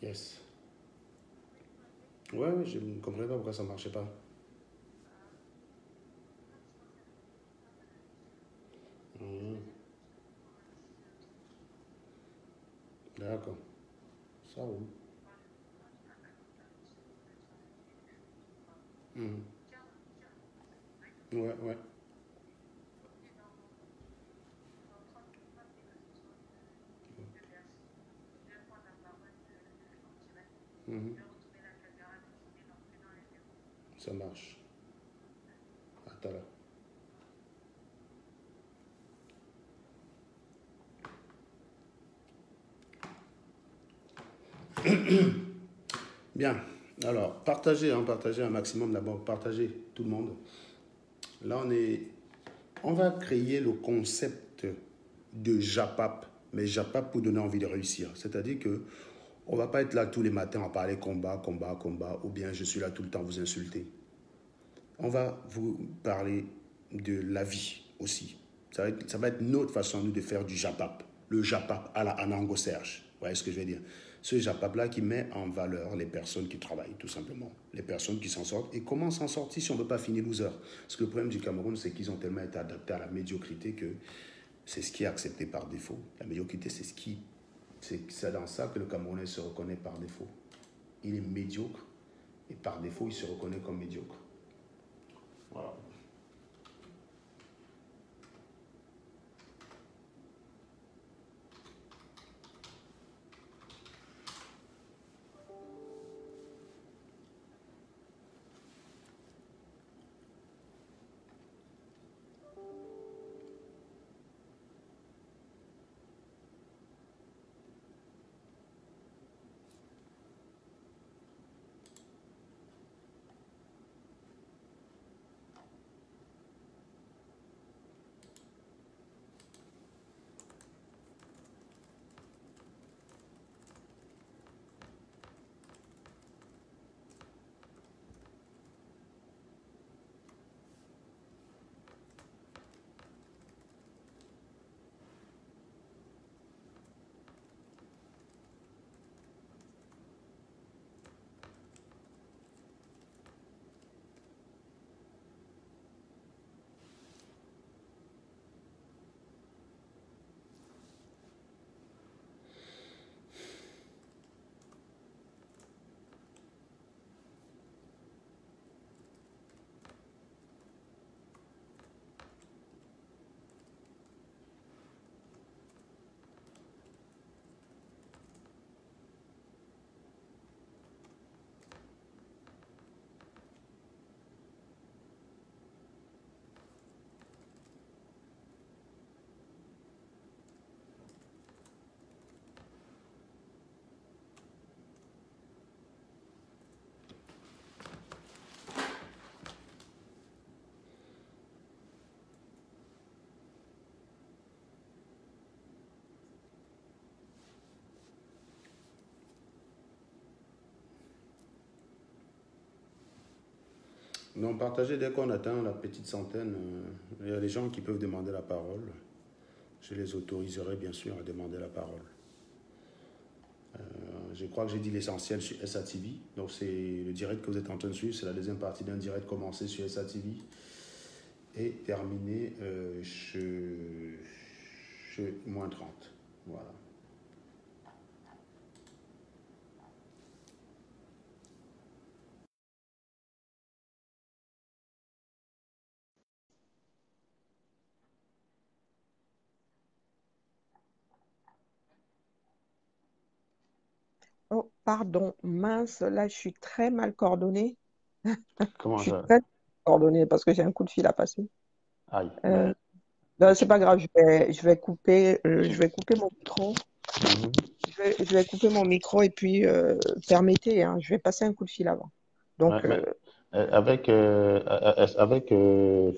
Yes. Ouais, ouais, je ne comprenais pas pourquoi ça ne marchait pas. Mhm. D'accord. Ça roule. Mhm. Ouais, ouais. Mhm. Ça marche. À tout à l'heure. Bien. Alors, partagez, hein, partagez un maximum d'abord. Partagez tout le monde. Là, on va créer le concept de JAPAP, mais JAPAP pour donner envie de réussir. C'est-à-dire que on va pas être là tous les matins à parler combat, combat, combat, ou bien je suis là tout le temps à vous insulter. On va vous parler de la vie aussi. Ça va être notre façon, nous, de faire du JAPAP. Le JAPAP à la Anango Serge. Vous voyez ce que je veux dire? Ce JAPAP-là qui met en valeur les personnes qui travaillent, tout simplement. Les personnes qui s'en sortent. Et comment s'en sortir si on ne veut pas finir loser? Parce que le problème du Cameroun, c'est qu'ils ont tellement été adaptés à la médiocrité que c'est ce qui est accepté par défaut. La médiocrité, c'est dans ça que le Camerounais se reconnaît par défaut. Il est médiocre et par défaut, il se reconnaît comme médiocre. Voilà. Non, partagez dès qu'on atteint la petite centaine. Il y a des gens qui peuvent demander la parole. Je les autoriserai bien sûr à demander la parole. Je crois que j'ai dit l'essentiel sur SATV. Donc c'est le direct que vous êtes en train de suivre. C'est la deuxième partie d'un direct commencé sur SATV et terminé chez -30. Voilà. Oh, pardon, mince, là, je suis très mal coordonnée. Je Comment suis ça? très mal coordonnée parce que j'ai un coup de fil à passer. Aïe, Euh, ben, non, c'est tu... pas grave, je vais couper mon micro. Mhm. Je vais couper mon micro et puis permettez, hein, je vais passer un coup de fil avant. Ouais, Donc, mais avec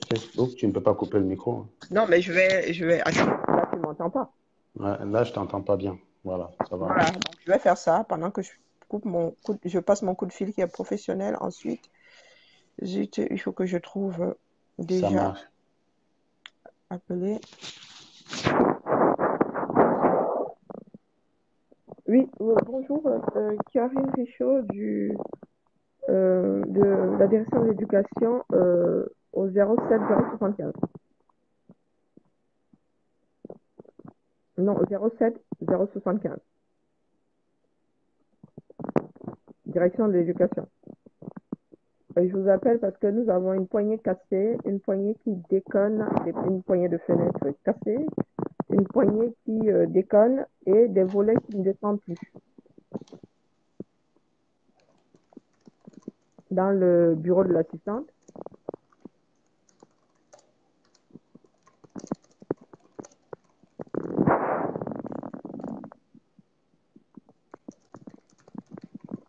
Facebook, tu ne peux pas couper le micro, hein. non, mais attends, là, tu m'entends pas. Ouais, là, je t'entends pas bien. Voilà, ça va mieux. Voilà, donc je vais faire ça pendant que je passe mon coup de fil qui est professionnel. Ensuite, zut, il faut que je trouve Ça déjà marche. appelé. Oui, bonjour, Karine Richaud de la direction de l'éducation au 07 075. Non, au 07 075. Direction de l'éducation. Je vous appelle parce que nous avons une poignée cassée, une poignée qui déconne, une poignée de fenêtres cassée, une poignée qui déconne et des volets qui ne descendent plus. Dans le bureau de l'assistante.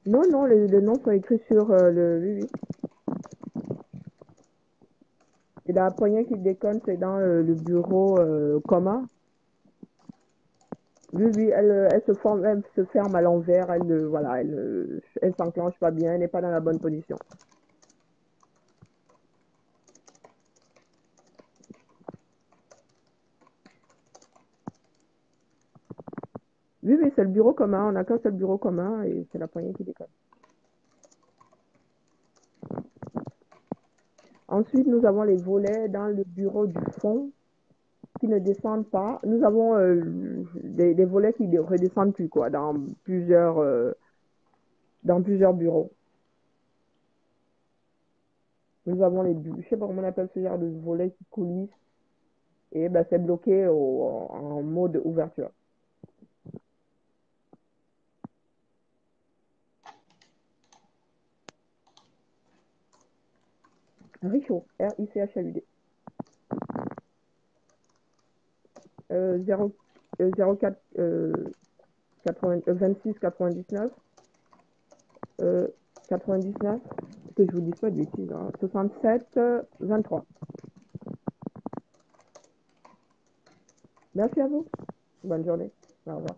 Non, non, les noms sont écrits sur le... Oui, oui. Et la poignée qui déconne, c'est dans le bureau commun. Oui, oui, elle se ferme à l'envers, voilà, elle s'enclenche pas bien, elle n'est pas dans la bonne position. Oui, oui, c'est le bureau commun, on n'a qu'un seul bureau commun et c'est la poignée qui déconne. Ensuite, nous avons les volets dans le bureau du fond qui ne descendent pas. Nous avons des volets qui ne redescendent plus, quoi, dans plusieurs bureaux. Nous avons je sais pas comment on appelle ce genre de volets qui coulissent et ben, c'est bloqué en mode ouverture. Richaud, R-I-C-H-A-U-D. 04 26 99 99, que je vous dis pas de bêtises, hein, 67 23. Merci à vous. Bonne journée. Au revoir.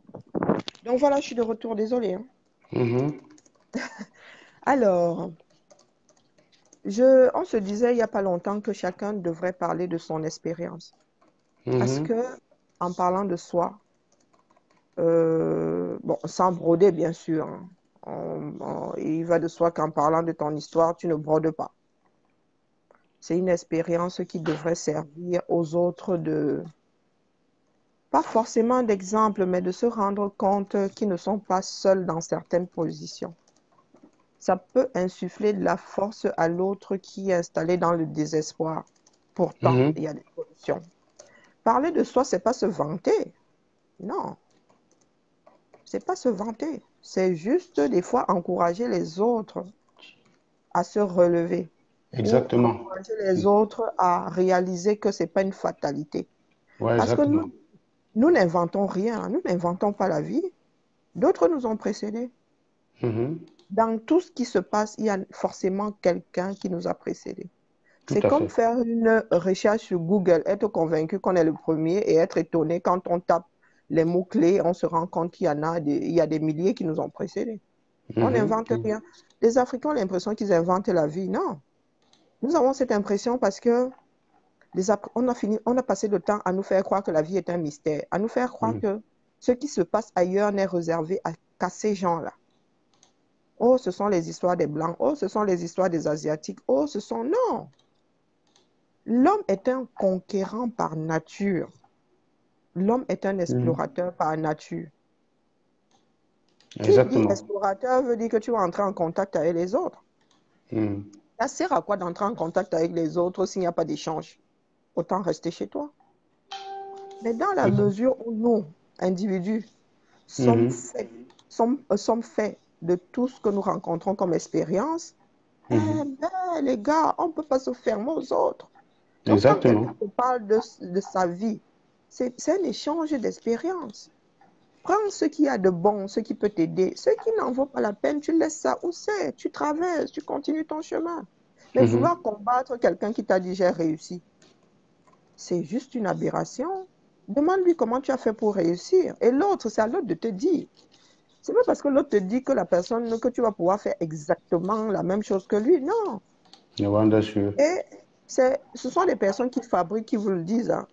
Donc voilà, je suis de retour, désolée. Hein. Mhm. Alors, on se disait il n'y a pas longtemps que chacun devrait parler de son expérience. Parce Mhm. que, en parlant de soi, bon, sans broder, bien sûr, hein, il va de soi qu'en parlant de ton histoire, tu ne brodes pas. C'est une expérience qui devrait servir aux autres pas forcément d'exemple, mais de se rendre compte qu'ils ne sont pas seuls dans certaines positions. Ça peut insuffler de la force à l'autre qui est installé dans le désespoir. Pourtant, Mhm. il y a des solutions. Parler de soi, c'est pas se vanter. Non, c'est pas se vanter. C'est juste des fois encourager les autres à se relever ou Exactement. encourager les autres à réaliser que c'est pas une fatalité. Ouais, Parce que exactement. nous n'inventons rien, nous n'inventons pas la vie. D'autres nous ont précédés. Mhm. Dans tout ce qui se passe, il y a forcément quelqu'un qui nous a précédés. Tout C'est à comme fait. faire une recherche sur Google, être convaincu qu'on est le premier et être étonné quand on tape les mots-clés, on se rend compte qu'il y a des milliers qui nous ont précédés. On Mhm. n'invente rien. Les Africains ont l'impression qu'ils inventent la vie. Non. Nous avons cette impression parce que on a passé le temps à nous faire croire que la vie est un mystère, à nous faire croire Mhm. que ce qui se passe ailleurs n'est réservé qu'à ces gens-là. Oh, ce sont les histoires des Blancs. Oh, ce sont les histoires des Asiatiques. Oh, ce sont... Non. L'homme est un conquérant par nature. L'homme est un Mhm. explorateur par nature. Qui dit Exactement. explorateur veut dire que tu vas entrer en contact avec les autres. Mhm. Ça sert à quoi d'entrer en contact avec les autres s'il n'y a pas d'échange? Autant rester chez toi. Mais dans la Tout- mesure où nous, individus, Mhm. sommes faits de tout ce que nous rencontrons comme expérience, eh Mhm. ben, les gars, on ne peut pas se fermer aux autres. Donc, quand quelqu'un Exactement. te parle de sa vie, c'est un échange d'expérience. Prends ce qu'il y a de bon, ce qui peut t'aider. Ce qui n'en vaut pas la peine, tu laisses ça où c'est. Tu traverses, tu continues ton chemin. Mais Mhm. vouloir combattre quelqu'un qui t'a dit j'ai réussi, c'est juste une aberration. Demande-lui comment tu as fait pour réussir. Et l'autre, c'est à l'autre de te dire. C'est pas parce que l'autre te dit que la personne, que tu vas pouvoir faire exactement la même chose que lui. Non. Le Rwanda sûr. Et ce sont les personnes qui fabriquent qui vous le disent. Hein.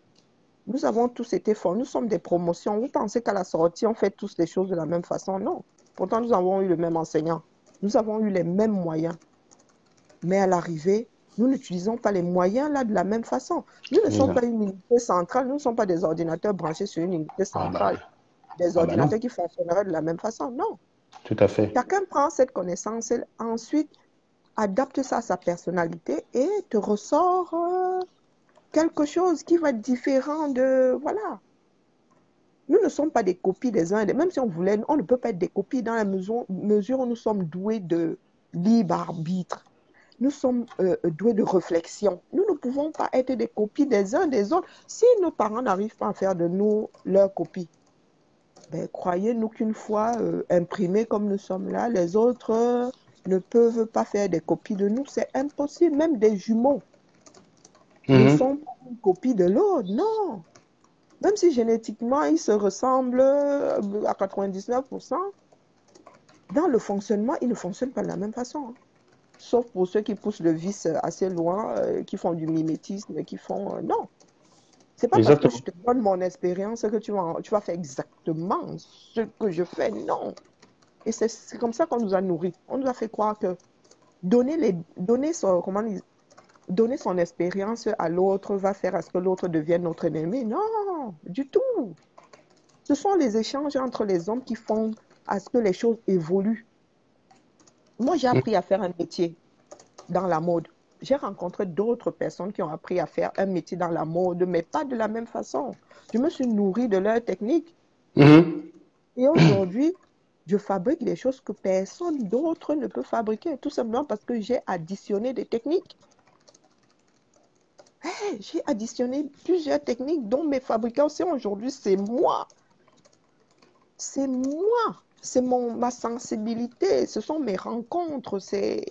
Nous avons tous été forts. Nous sommes des promotions. Vous pensez qu'à la sortie, on fait tous les choses de la même façon? Non. Pourtant, nous avons eu le même enseignant. Nous avons eu les mêmes moyens. Mais à l'arrivée, nous n'utilisons pas les moyens là de la même façon. Nous ne sommes pas une unité centrale. Nous ne sommes pas des ordinateurs branchés sur une unité centrale. Des ordinateurs qui fonctionneraient de la même façon. Non. Tout à fait. Chacun prend cette connaissance et ensuite adapte ça à sa personnalité et te ressort quelque chose qui va être différent de... Voilà. Nous ne sommes pas des copies des uns et des... Même si on voulait, on ne peut pas être des copies dans la mesure où nous sommes doués de libre arbitre. Nous sommes doués de réflexion. Nous ne pouvons pas être des copies des uns des autres. Si nos parents n'arrivent pas à faire de nous leurs copies, ben, croyez-nous qu'une fois imprimés comme nous sommes là, les autres ne peuvent pas faire des copies de nous. C'est impossible. Même des jumeaux ne sont pas une copie de l'autre. Non. Même si génétiquement, ils se ressemblent à 99%, dans le fonctionnement, ils ne fonctionnent pas de la même façon. Sauf pour ceux qui poussent le vice assez loin, qui font du mimétisme, qui font... non. C'est pas parce que je te donne mon expérience que tu vas faire exactement ce que je fais. Non. Et c'est comme ça qu'on nous a nourris. On nous a fait croire que donner son expérience à l'autre va faire à ce que l'autre devienne notre ennemi. Non, du tout. Ce sont les échanges entre les hommes qui font à ce que les choses évoluent. Moi, j'ai appris à faire un métier dans la mode. J'ai rencontré d'autres personnes qui ont appris à faire un métier dans la mode, mais pas de la même façon. Je me suis nourrie de leur technique. Et aujourd'hui, je fabrique des choses que personne d'autre ne peut fabriquer, tout simplement parce que j'ai additionné des techniques. J'ai additionné plusieurs techniques dont mes fabrications aujourd'hui, c'est moi. C'est moi. C'est ma sensibilité. Ce sont mes rencontres. C'est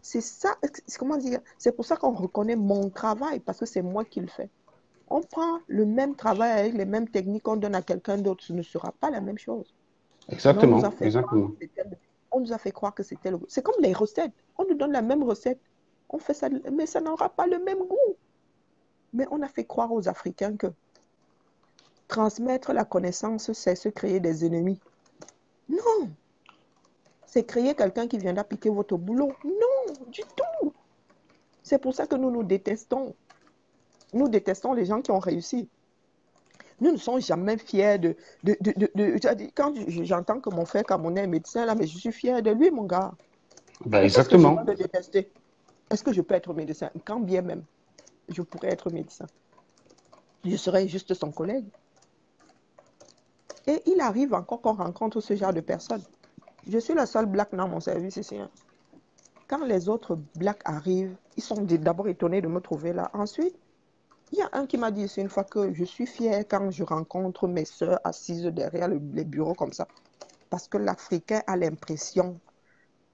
ça. Comment dire? C'est pour ça qu'on reconnaît mon travail, parce que c'est moi qui le fais. On prend le même travail avec les mêmes techniques qu'on donne à quelqu'un d'autre. Ce ne sera pas la même chose. Exactement. On nous a fait croire que c'était le... C'est comme les recettes. On nous donne la même recette. On fait ça, mais ça n'aura pas le même goût. Mais on a fait croire aux Africains que transmettre la connaissance, c'est se créer des ennemis. Non. C'est créer quelqu'un qui viendra piquer votre boulot. Non, du tout. C'est pour ça que nous nous détestons. Nous détestons les gens qui ont réussi. Nous ne sommes jamais fiers de quand j'entends que mon frère camerounais est médecin, là, mais je suis fier de lui, mon gars. Ben, exactement. Est-ce que je peux le détester? Est-ce que je peux être médecin? Quand bien même, je pourrais être médecin. Je serais juste son collègue. Et il arrive encore qu'on rencontre ce genre de personnes. Je suis la seule black dans mon service ici. Hein. Quand les autres blacks arrivent, ils sont d'abord étonnés de me trouver là. Ensuite, il y a un qui m'a dit ici une fois que je suis fière quand je rencontre mes sœurs assises derrière les bureaux comme ça. Parce que l'Africain a l'impression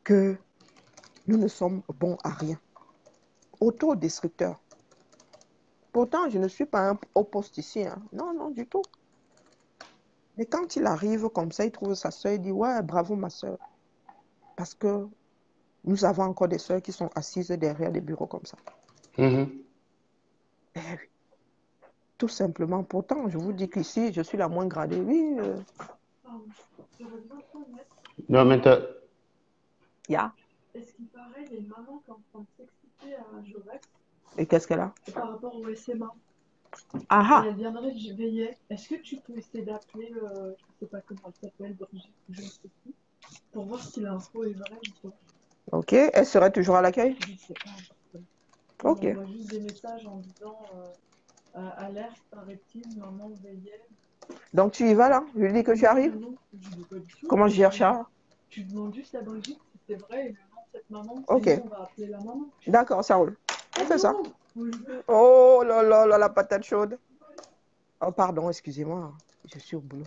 que nous ne sommes bons à rien. Autodestructeur. Pourtant, je ne suis pas au poste ici. Hein. Non, non, du tout. Mais quand il arrive comme ça, il trouve sa sœur, il dit « Ouais, bravo ma sœur. » Parce que nous avons encore des sœurs qui sont assises derrière des bureaux comme ça. Tout simplement. Pourtant, je vous dis qu'ici, je suis la moins gradée. Oui. Non, mais Est-ce qu'il paraît, il y a une maman qui est en train de s'exciter à Jorex. Et qu'est-ce qu'elle a? Par rapport au SMA. Ah. Elle viendrait que je veillais. Est-ce que tu peux essayer d'appeler, je ne sais pas comment elle s'appelle, Brigitte, je ne sais plus, pour voir si l'info est vraie ou pas. Ok. Elle serait toujours à l'accueil? Je ne sais pas. Ok. On envoie juste des messages en disant alerte, paraît-il, maman veillait. Donc tu y vas là? Je lui dis que tu arrives? Non, je ne dis pas du tout. Comment je gère ça? Tu demandes juste à Brigitte si c'est vrai et le nom de cette maman. Ok. Sinon, on va appeler la maman. D'accord, ça roule. On fait ça. Oui. Oh là là là, la patate chaude. Oh pardon, excusez-moi. Je suis au boulot.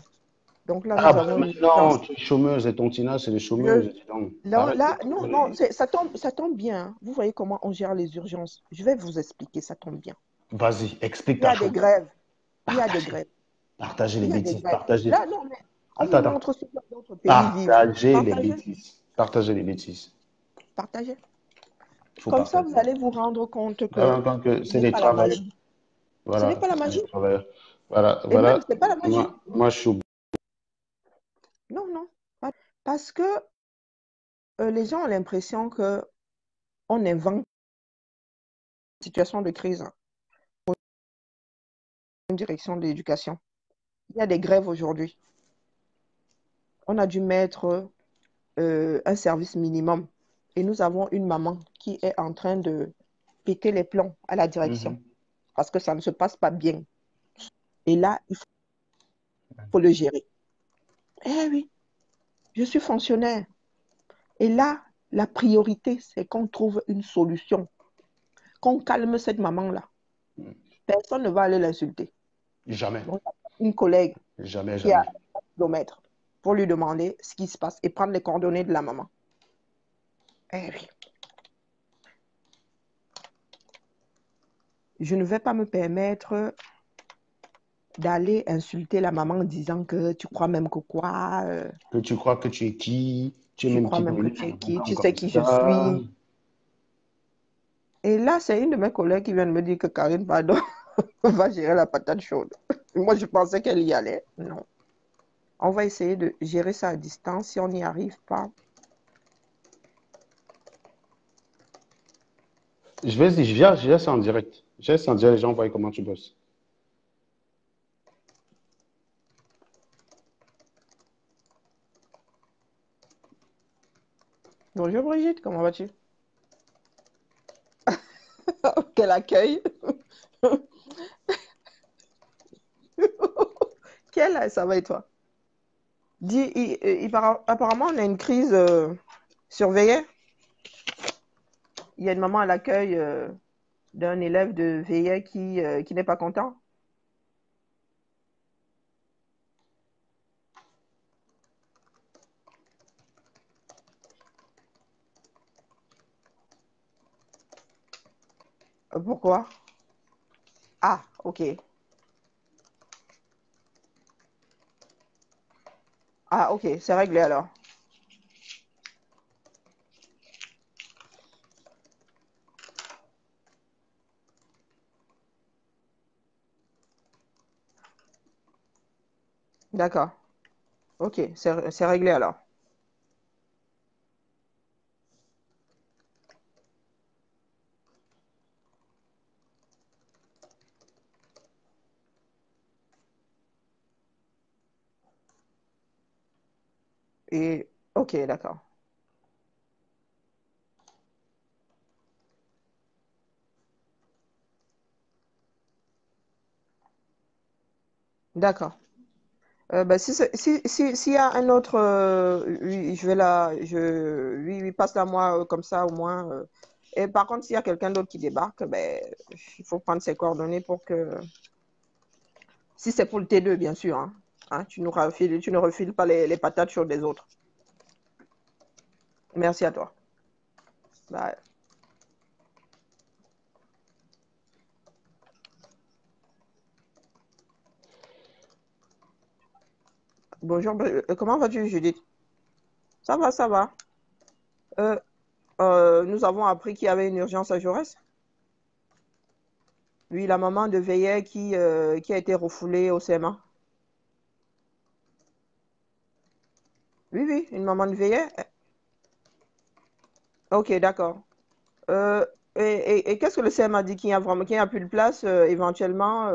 Donc là, nous avons non, tu es chômeuse et ton Tina, c'est les chômeuses. Non, ça tombe bien. Vous voyez comment on gère les urgences. Je vais vous expliquer, ça tombe bien. Vas-y, explique Il y a des grèves. Il y a des grèves. Partagez les bêtises. Là, non, mais on me montre sur d'autres pays. Partagez les bêtises. Partagez les bêtises. Partagez. Comme ça, vous allez vous rendre compte que c'est des travailleurs. Voilà. Ce n'est pas la magie. Voilà, Et même, voilà. c'est pas la magie. Moi, je suis Non, non. Parce que les gens ont l'impression que on invente une situation de crise, hein, une direction de l'éducation. Il y a des grèves aujourd'hui. On a dû mettre un service minimum. Et nous avons une maman qui est en train de péter les plombs à la direction Mhm. parce que ça ne se passe pas bien. Et là, il faut le gérer. Eh oui, je suis fonctionnaire. Et là, la priorité, c'est qu'on trouve une solution, qu'on calme cette maman-là. Personne ne va aller l'insulter. Jamais, Donc, une collègue jamais, qui est à jamais. 1 kilomètre pour lui demander ce qui se passe et prendre les coordonnées de la maman. Eh oui. Je ne vais pas me permettre d'aller insulter la maman en disant que tu crois même que quoi, Que tu crois que tu es qui? Tu es tu même crois qui même pour que lui tu es qui, tu sais comme qui je ça? suis. Et là, c'est une de mes collègues qui vient de me dire que Karine, pardon, va gérer la patate chaude. Moi, je pensais qu'elle y allait. Non. On va essayer de gérer ça à distance. Si on n'y arrive pas, Je laisse en direct. Je laisse en direct, les gens voient comment tu bosses. bonjour Brigitte, comment vas-tu? Quel accueil! Ça va et toi? Dis, apparemment, on a une crise surveillée. Il y a une maman à l'accueil d'un élève de veillée qui n'est pas content. Pourquoi? Ah, ok. Ah, ok, c'est réglé alors. D'accord. Ok, c'est réglé alors. Et ok, d'accord. D'accord. Bah, s'il y a un autre, oui, oui, oui, passe-la moi comme ça au moins. Et par contre, s'il y a quelqu'un d'autre qui débarque, ben, il faut prendre ses coordonnées pour que, si c'est pour le T2, bien sûr, hein, tu ne refiles pas les patates chaudes des autres. Merci à toi. Bye. Bonjour, comment vas-tu, Judith? Ça va, ça va. Euh, nous avons appris qu'il y avait une urgence à Jaurès. Oui, la maman de Veillet qui a été refoulée au CMA. Oui, oui, une maman de Veillet. Ok, d'accord. Euh, et qu'est-ce que le CMA dit qu'il n'y a plus de place éventuellement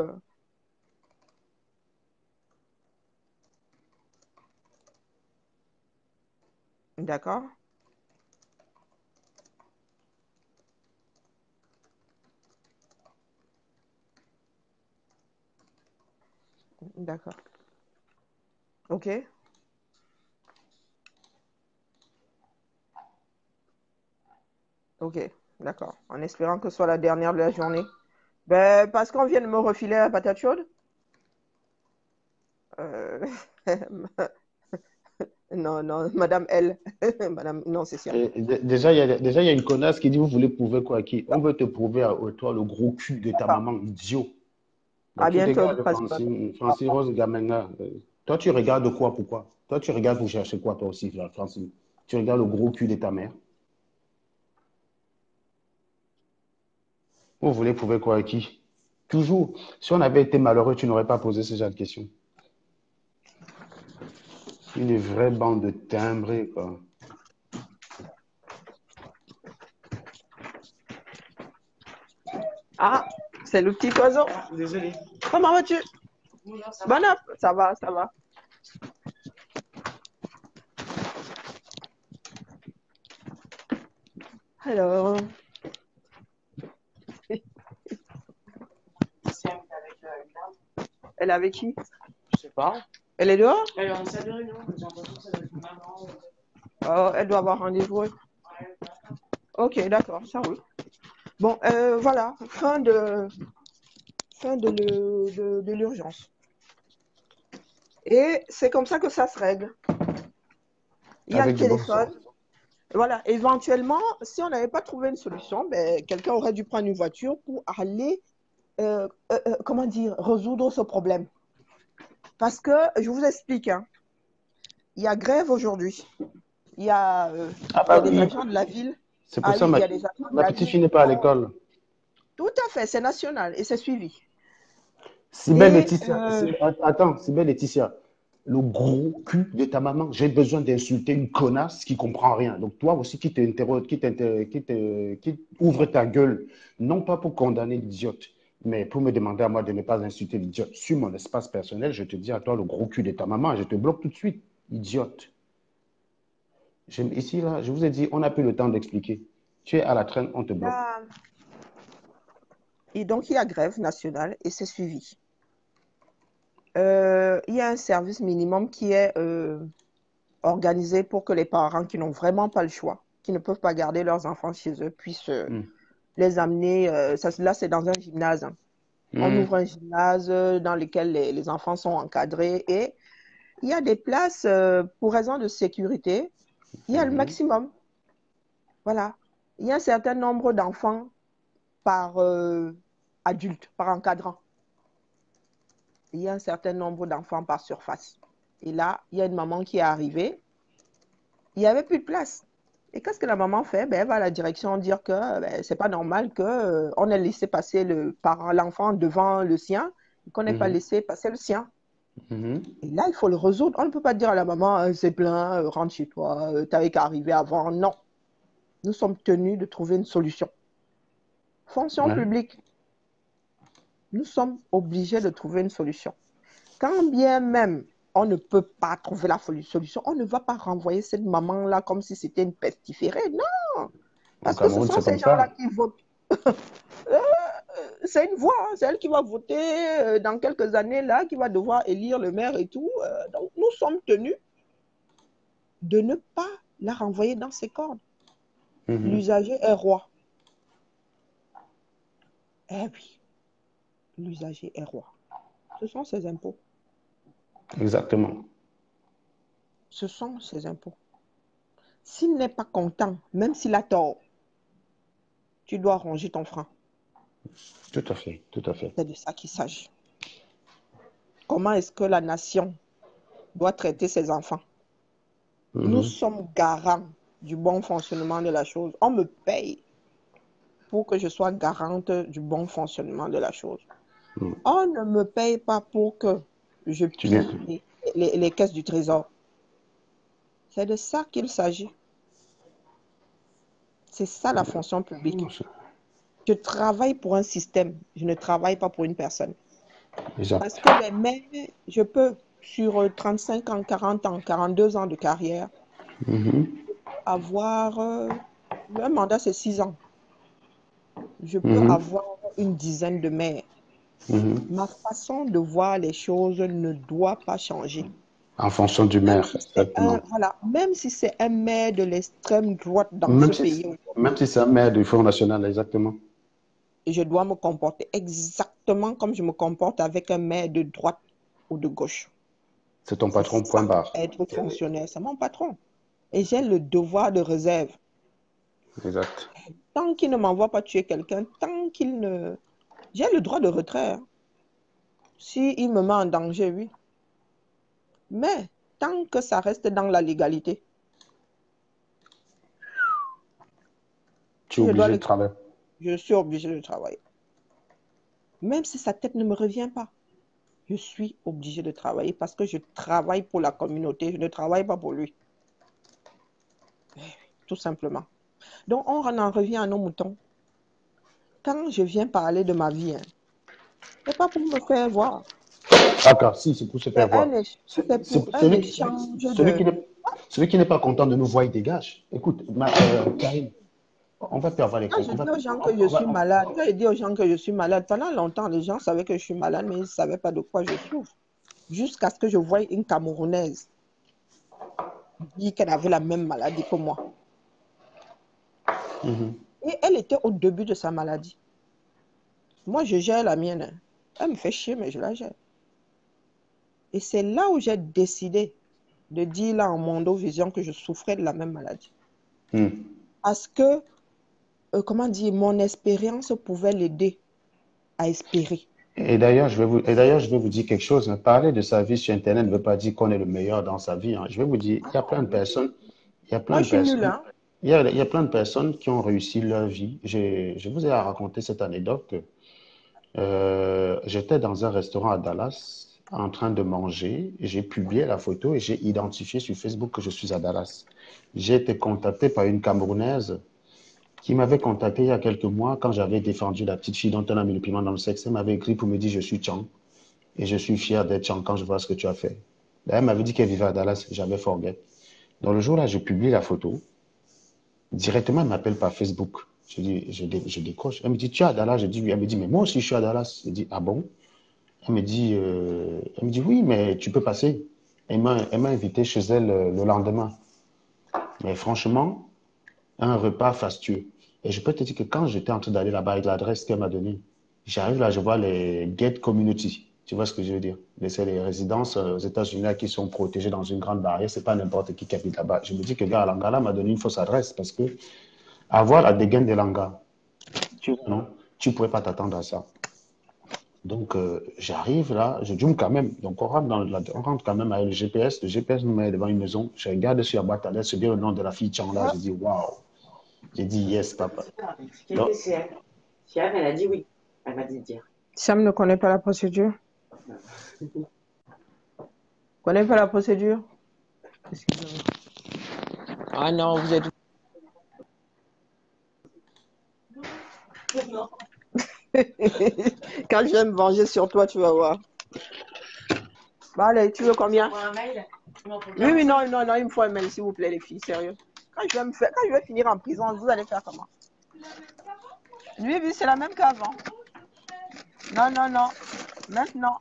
D'accord, d'accord. Ok, ok, d'accord. En espérant que ce soit la dernière de la journée. Ben, parce qu'on vient de me refiler la patate chaude. Euh, non, non, Madame L. Madame, non, c'est sûr. Déjà, il y a une connasse qui dit, vous voulez prouver quoi à qui? On veut te prouver à toi le gros cul de ta maman, idiot. Bah, À tu bientôt. dégages, Francine Rose Gamenga. Toi, tu regardes quoi, pourquoi? Toi, tu regardes pour chercher quoi, toi aussi, Francine? Tu regardes le gros cul de ta mère. Vous voulez prouver quoi à qui? Toujours. Si on avait été malheureux, tu n'aurais pas posé ce genre de questions. Une vraie bande de timbrés, quoi. Ah, c'est le petit oiseau. Désolé. Comment vas-tu? Bonjour, ça va? Bon app, ça va, ça va. Alors, C'est avec une dame. elle est avec qui? Je sais pas. Elle est dehors? Elle est en salle de réunion. J'ai l'impression que ça doit être une maman. Oh, elle doit avoir rendez-vous. Ouais. Ok, d'accord, ça roule. Bon, voilà, fin de l'urgence. Et c'est comme ça que ça se règle. Il y a le Avec du bon téléphone. sens. Voilà, éventuellement, si on n'avait pas trouvé une solution, ben, quelqu'un aurait dû prendre une voiture pour aller, comment dire, résoudre ce problème. Parce que, je vous explique, hein, il y a grève aujourd'hui. Il y a, Ah il y a bah des oui, agents de la ville. c'est pour Ah ça oui, il ma, y a des agents de ma la petite ville fille n'est qui pas à vont. l'école. Tout à fait, c'est national et c'est suivi. Sibelle Et Laetitia, attends, Sibelle Laetitia, le gros cul de ta maman, j'ai besoin d'insulter une connasse qui comprend rien. Donc toi aussi qui ouvre ta gueule, non pas pour condamner l'idiote, mais pour me demander à moi de ne pas insulter l'idiote. Sur mon espace personnel, je te dis à toi le gros cul de ta maman, je te bloque tout de suite, idiote. Ici, là, je vous ai dit, on n'a plus le temps d'expliquer. Tu es à la traîne, on te bloque. et donc, il y a grève nationale et c'est suivi. Il y a un service minimum qui est organisé pour que les parents qui n'ont vraiment pas le choix, qui ne peuvent pas garder leurs enfants chez eux, puissent Hmm. les amener. Là, c'est dans un gymnase, hein. On Hmm. ouvre un gymnase dans lequel les enfants sont encadrés et il y a des places pour raison de sécurité. Il y a le Mhm. maximum. Voilà. Il y a un certain nombre d'enfants par adulte, par encadrant. Il y a un certain nombre d'enfants par surface. Et là, il y a une maman qui est arrivée. Il n'y avait plus de place. Et qu'est-ce que la maman fait? Ben, elle va à la direction dire que ben, c'est pas normal qu'on ait laissé passer l'enfant devant le sien et qu'on n'ait pas Mhm. laissé passer le sien. Mhm. Et là, il faut le résoudre. On ne peut pas dire à la maman, c'est plein, rentre chez toi, tu n'avais qu'à arriver avant. Non. Nous sommes tenus de trouver une solution. Fonction Ouais. publique, nous sommes obligés de trouver une solution. Quand bien même on ne peut pas trouver la solution, on ne va pas renvoyer cette maman-là comme si c'était une pestiférée. Non, Au parce que ce Cameroun, sont c'est ces comme gens-là ça. qui votent. C'est une voix, hein, c'est elle qui va voter dans quelques années là, qui va devoir élire le maire et tout. Donc nous sommes tenus de ne pas la renvoyer dans ses cordes. Mhm. L'usager est roi. Eh oui, l'usager est roi. Ce sont ses impôts. Exactement. Ce sont ses impôts. S'il n'est pas content, même s'il a tort, tu dois ronger ton frein. Tout à fait, tout à fait. C'est de ça qu'il s'agit. Comment est-ce que la nation doit traiter ses enfants? Nous Mhm. sommes garants du bon fonctionnement de la chose. On me paye pour que je sois garante du bon fonctionnement de la chose. Mhm. On ne me paye pas pour que je Tu viens. pille les caisses du trésor. C'est de ça qu'il s'agit. C'est ça la fonction publique. Je travaille pour un système, je ne travaille pas pour une personne. Parce Exact. que les maires, je peux, sur 35 ans, 40 ans, 42 ans de carrière, Mhm. avoir, un mandat c'est 6 ans. Je peux Mhm. avoir une dizaine de maires. Mhm. Ma façon de voir les choses ne doit pas changer. En fonction du Même maire, si exactement. voilà, même si c'est un maire de l'extrême droite dans ce Même si, pays même aujourd'hui, si c'est un maire du Front National, exactement. je dois me comporter exactement comme je me comporte avec un maire de droite ou de gauche. C'est ton C'est patron, point ça, barre. être fonctionnaire, c'est mon patron. Et j'ai le devoir de réserve. Exact. Tant qu'il ne m'envoie pas tuer quelqu'un, tant qu'il ne... J'ai le droit de retrait, hein. S'il me met en danger, oui. Mais tant que ça reste dans la légalité, Tu es si je dois obligé de le... travailler. je suis obligé de travailler. Même si sa tête ne me revient pas, je suis obligée de travailler parce que je travaille pour la communauté, je ne travaille pas pour lui. Tout simplement. Donc, on en revient à nos moutons. Quand je viens parler de ma vie, c'est pas pour me faire voir. D'accord, si, c'est pour se faire C'est voir. pour un échange de... Celui qui n'est pas content de nous voir, il dégage. Écoute, Karine, on va plus avoir les Quand je dis aux gens que je suis malade, quand je dis aux gens que je suis malade, pendant longtemps, les gens savaient que je suis malade, mais ils ne savaient pas de quoi je souffre. Jusqu'à ce que je voie une Camerounaise dire qu'elle avait la même maladie que moi. Et elle était au début de sa maladie. Moi, je gère la mienne. Elle me fait chier, mais je la gère. Et c'est là où j'ai décidé de dire là en Mondovision que je souffrais de la même maladie. Parce que, comment dire, mon expérience pouvait l'aider à espérer. Et d'ailleurs, je vais vous dire quelque chose. Parler de sa vie sur Internet ne veut pas dire qu'on est le meilleur dans sa vie. Je vais vous dire, il y a plein de personnes, Moi, je suis nulle, hein. il y a plein de personnes qui ont réussi leur vie. Je vous ai raconté cette anecdote. J'étais dans un restaurant à Dallas en train de manger. J'ai publié la photo et j'ai identifié sur Facebook que je suis à Dallas. J'ai été contacté par une Camerounaise qui m'avait contacté il y a quelques mois quand j'avais défendu la petite fille dont on a mis le piment dans le sexe. Elle m'avait écrit pour me dire je suis Tchang et je suis fier d'être Tchang quand je vois ce que tu as fait. Là, elle m'avait dit qu'elle vivait à Dallas. J'avais forget. Dans le jour-là, je publie la photo. Directement, elle m'appelle par Facebook. Je dis, je décroche. Elle me dit, tu es à Dallas? Je dis oui. Elle me dit, mais moi aussi, je suis à Dallas. Je dis, ah bon? Elle me dit, oui, mais tu peux passer. Elle m'a invité chez elle le lendemain. Mais franchement, un repas fastueux. Et je peux te dire que quand j'étais en train d'aller là-bas avec l'adresse qu'elle m'a donnée, j'arrive là, je vois les gated community. Tu vois ce que je veux dire? C'est les résidences aux États-Unis qui sont protégées dans une grande barrière. C'est pas n'importe qui habite là-bas. Je me dis que le gars à Langala m'a donné une fausse adresse parce que avoir la dégaine de Langa, non, tu ne pourrais pas t'attendre à ça. Donc, j'arrive là, je zoome quand même. Donc, on rentre quand même avec le GPS. Le GPS nous met devant une maison. Je regarde sur la boîte à lettres, c'est bien le nom de la fille Tchang là. Je dis, waouh. J'ai dit, yes, papa. Donc, Siam, elle a dit oui. Elle m'a dit de dire. Sam ne connaît pas la procédure. Connaît pas la procédure? Excusez-moi. Ah non, vous êtes... Non. Quand je vais me venger sur toi, tu vas voir. Bah allez, tu veux combien? Un mail? Oui, non, il me faut un mail, s'il vous plaît, les filles, sérieux. Quand je vais finir en prison, vous allez faire comment? Oui, c'est la même qu'avant. Non, maintenant.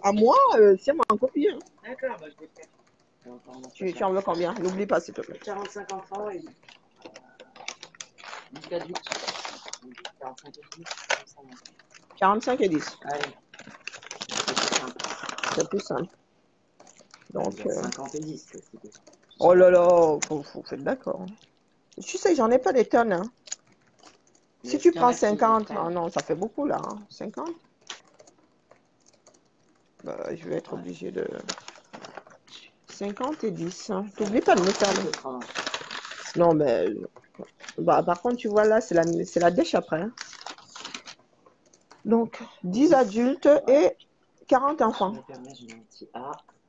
À moi, c'est mon copie. Hein. D'accord, bah, je vais faire. Tu en veux combien? N'oublie pas, s'il te plaît. 45 enfants et 10 adultes. 45 et 10. 45 et 10. Allez. C'est plus simple. Donc, 50 et 10. Oh là là, faut être d'accord. Tu sais, j'en ai pas des tonnes. Hein. Si tu prends 50, non, ça fait beaucoup là. Hein. 50. Bah, je vais être obligé de... 50 et 10. Hein. T'oublies pas de me faire. Non, mais... Bah, par contre, tu vois là, c'est la dèche après. Hein. Donc, 10 adultes et 40 enfants.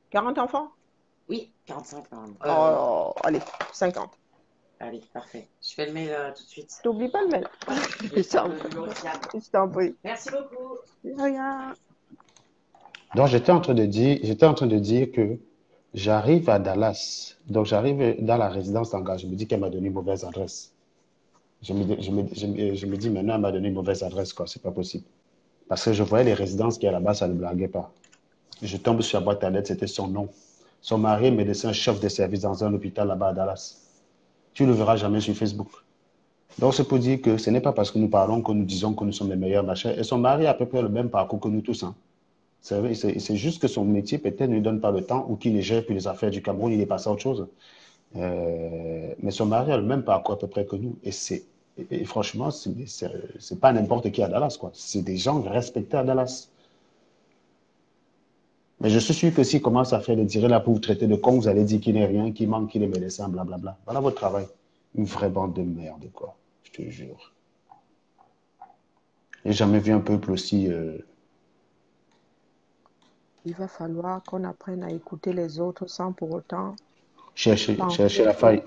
40 enfants? Oui, 45. Oh, allez, 50. Allez, parfait. Je fais le mail tout de suite. T'oublies pas le mail. Je t'en prie. Merci beaucoup. Rien. Donc, j'étais en train de dire que j'arrive à Dallas. Donc, j'arrive dans la résidence d'Anga. Je me dis qu'elle m'a donné une mauvaise adresse. Je me dis maintenant, elle m'a donné une mauvaise adresse, quoi. C'est pas possible. Parce que je voyais les résidences qui est là-bas, ça ne blaguait pas. Je tombe sur la boîte à lettres, c'était son nom. Son mari est médecin chef de service dans un hôpital là-bas à Dallas. Tu ne le verras jamais sur Facebook. Donc, c'est pour dire que ce n'est pas parce que nous parlons que nous disons que nous sommes les meilleurs machins. Et son mari a à peu près le même parcours que nous tous. Hein. C'est juste que son métier peut-être ne lui donne pas le temps ou qu'il ne gère plus les affaires du Cameroun, il est passé à autre chose. Mais son mari a le même parcours à peu près que nous. Et franchement, c'est pas n'importe qui à Dallas, quoi. C'est des gens respectés à Dallas. Mais je suis sûr que s'il commence à faire des tirés là pour vous traiter de con, vous allez dire qu'il n'est rien, qu'il manque, qu'il est médecin, blablabla. Voilà votre travail. Une vraie bande de merde, quoi. Je te jure. J'ai jamais vu un peuple aussi... Il va falloir qu'on apprenne à écouter les autres sans pour autant chercher penser la que faille.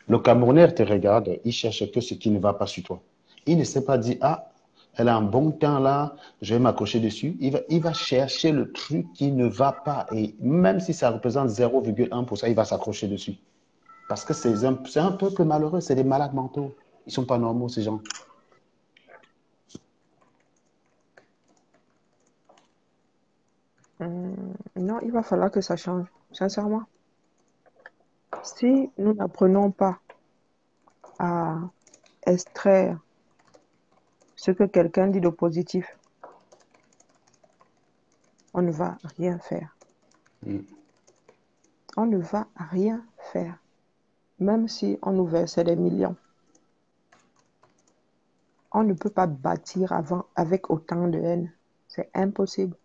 Le Camerounais te regarde, il cherche que ce qui ne va pas sur toi. Il ne s'est pas dit, ah, elle a un bon temps là, je vais m'accrocher dessus. Il va chercher le truc qui ne va pas. Et même si ça représente 0,1%, il va s'accrocher dessus. Parce que c'est un peuple malheureux, c'est des malades mentaux. Ils ne sont pas normaux, ces gens. non, il va falloir que ça change, sincèrement. Si nous n'apprenons pas à extraire ce que quelqu'un dit de positif, on ne va rien faire. On ne va rien faire, même si on nous versait des millions. On ne peut pas bâtir avec autant de haine. C'est impossible.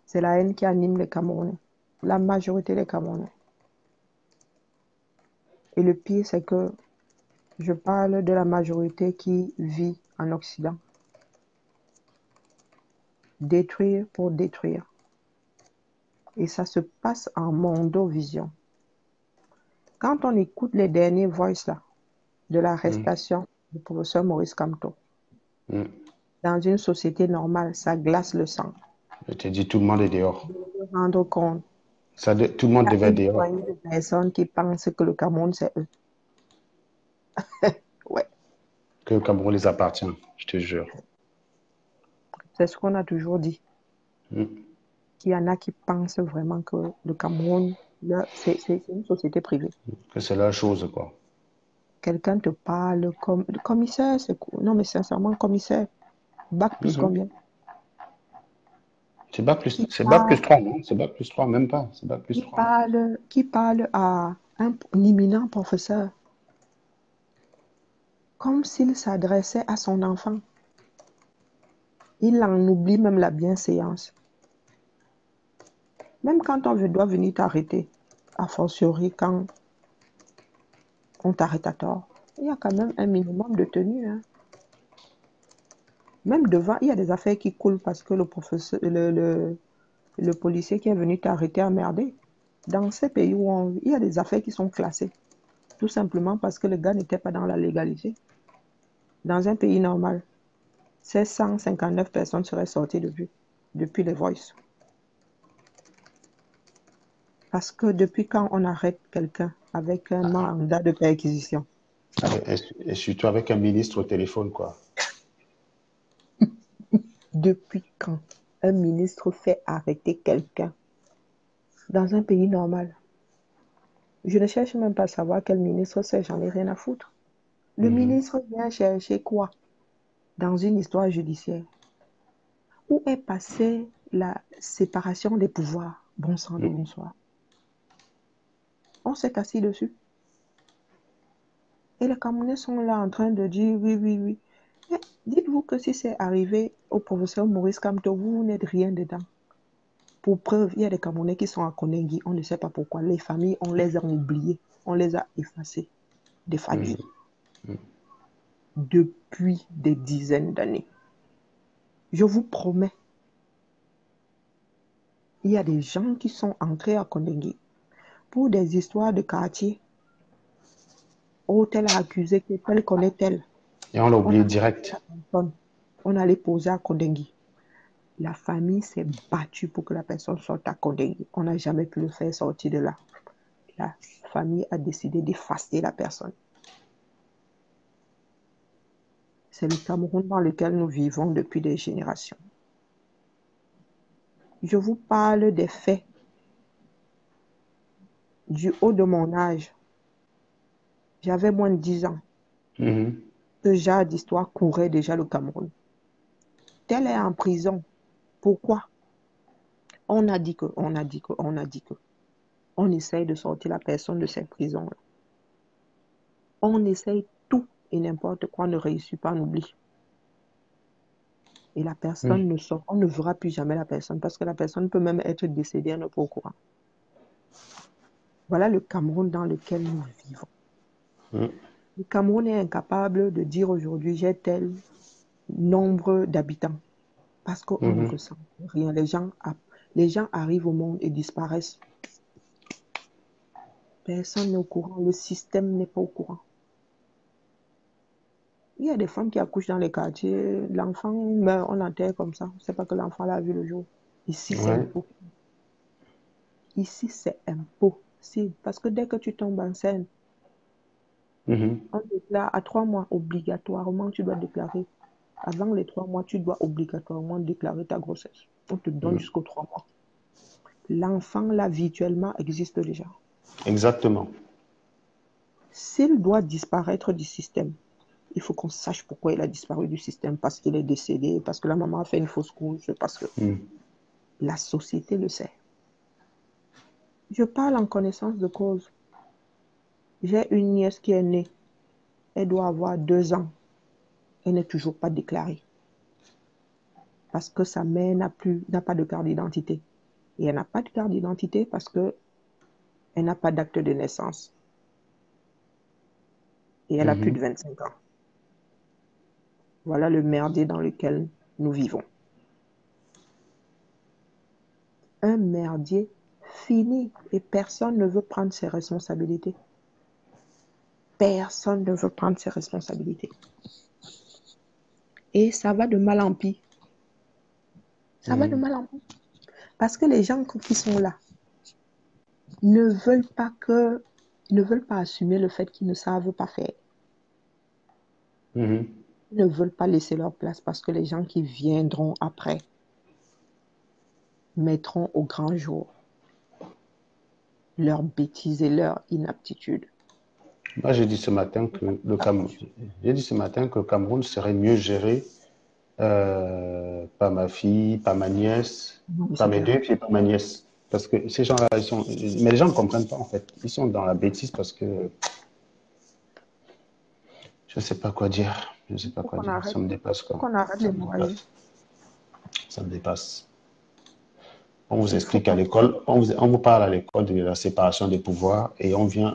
C'est la haine qui anime les Camerounais, la majorité des Camerounais. Et le pire, c'est que je parle de la majorité qui vit en Occident. Détruire pour détruire. Et ça se passe en mondovision. Quand on écoute les derniers voices là, de l'arrestation du professeur Maurice Kamto, dans une société normale, ça glace le sang. Je te dis, tout le monde est dehors. De se rendre compte. Tout le monde Il y devait a être une dehors. poignée de personnes qui pensent que le Cameroun, c'est eux. Ouais, Que le Cameroun les appartient, je te jure. c'est ce qu'on a toujours dit. Il y en a qui pensent vraiment que le Cameroun, c'est une société privée. Que c'est la chose, quoi. Quelqu'un te parle comme... Le commissaire, c'est quoi? Non, mais sincèrement, commissaire, bac plus combien? C'est bac plus 3, non? C'est bac plus 3, même pas. C'est bac plus 3. Qui parle à un imminent professeur comme s'il s'adressait à son enfant. Il en oublie même la bienséance. Même quand on doit venir t'arrêter, a fortiori quand on t'arrête à tort, il y a quand même un minimum de tenue. Hein. Même devant, il y a des affaires qui coulent parce que le policier qui est venu t'arrêter a merdé. Dans ces pays où il y a des affaires qui sont classées, tout simplement parce que le gars n'était pas dans la légalité. Dans un pays normal, ces 159 personnes seraient sorties depuis les Voice. Parce que depuis quand on arrête quelqu'un avec un mandat de perquisition? Et surtout avec un ministre au téléphone, quoi. Depuis quand un ministre fait arrêter quelqu'un dans un pays normal? Je ne cherche même pas à savoir quel ministre c'est, j'en ai rien à foutre. Le ministre vient chercher quoi dans une histoire judiciaire? Où est passée la séparation des pouvoirs? Bon sang de bonsoir. On s'est assis dessus. Et les Camerounais sont là en train de dire oui, oui, oui. Mais dites-vous que si c'est arrivé au professeur Maurice Kamto, vous n'êtes rien dedans. Pour preuve, il y a des Camerounais qui sont à Konengi, on ne sait pas pourquoi. Les familles, on les a oubliées, on les a effacées. Des familles. Depuis des dizaines d'années. Je vous promets, il y a des gens qui sont entrés à Konengi pour des histoires de quartier. Oh, tel a accusé que tel connaît tel. Et on l'a oublié direct. On allait poser à Kondengi. La famille s'est battue pour que la personne sorte à Kondengi. On n'a jamais pu le faire sortir de là. La famille a décidé d'effacer la personne. C'est le Cameroun dans lequel nous vivons depuis des générations. Je vous parle des faits. Du haut de mon âge, j'avais moins de 10 ans. Ce genre d'histoire courait déjà le Cameroun. Tel est en prison. Pourquoi? On a dit que. On essaye de sortir la personne de cette prison-là. On essaye tout et n'importe quoi, on ne réussit pas, on oublie. Et la personne ne sort. On ne verra plus jamais la personne parce que la personne peut même être décédée, on n'est pas au courant. Voilà le Cameroun dans lequel nous vivons. Mm. Le Cameroun est incapable de dire aujourd'hui j'ai tel nombre d'habitants parce qu'on ne Mhm. ressent rien. Les gens arrivent au monde et disparaissent. Personne n'est au courant. Le système n'est pas au courant. Il y a des femmes qui accouchent dans les quartiers. L'enfant meurt, on l'enterre comme ça. C'est pas que l'enfant l'a vu le jour. Ici, c'est Ouais. impossible. Ici, c'est impossible. Parce que dès que tu tombes enceinte, Mhm. on déclare à 3 mois, obligatoirement, tu dois déclarer. Avant les 3 mois, tu dois obligatoirement déclarer ta grossesse. On te donne Mm. jusqu'aux 3 mois. L'enfant, là, virtuellement, existe déjà. Exactement. S'il doit disparaître du système, il faut qu'on sache pourquoi il a disparu du système, parce qu'il est décédé, parce que la maman a fait une fausse couche, parce que Mm. la société le sait. Je parle en connaissance de cause. J'ai une nièce qui est née. Elle doit avoir 2 ans. Elle n'est toujours pas déclarée. Parce que sa mère n'a pas de carte d'identité. Et elle n'a pas de carte d'identité parce qu'elle n'a pas d'acte de naissance. Et elle a plus Mhm. de 25 ans. Voilà le merdier dans lequel nous vivons. Un merdier fini et personne ne veut prendre ses responsabilités. Personne ne veut prendre ses responsabilités. Et ça va de mal en pis. Ça va de Mm. mal en pis. Parce que les gens qui sont là ne veulent pas assumer le fait qu'ils ne savent pas faire. Mhm. Ils ne veulent pas laisser leur place parce que les gens qui viendront après mettront au grand jour leurs bêtises et leur inaptitude. Moi, j'ai dit ce matin que j'ai dit ce matin que le Cameroun serait mieux géré par ma fille, par ma nièce, Non, mais par c'est mes clair. deux filles, par ma nièce. Parce que ces gens-là, mais les gens ne comprennent pas en fait. Ils sont dans la bêtise parce que je ne sais pas quoi dire. Je ne sais Il pas faut quoi qu'on dire. arrête, Ça me dépasse faut quoi. qu'on arrête Ça les me moyens. dépasse. Ça me dépasse. On vous Il faut explique à qu'on... l'école, on vous parle à l'école de la séparation des pouvoirs et on vient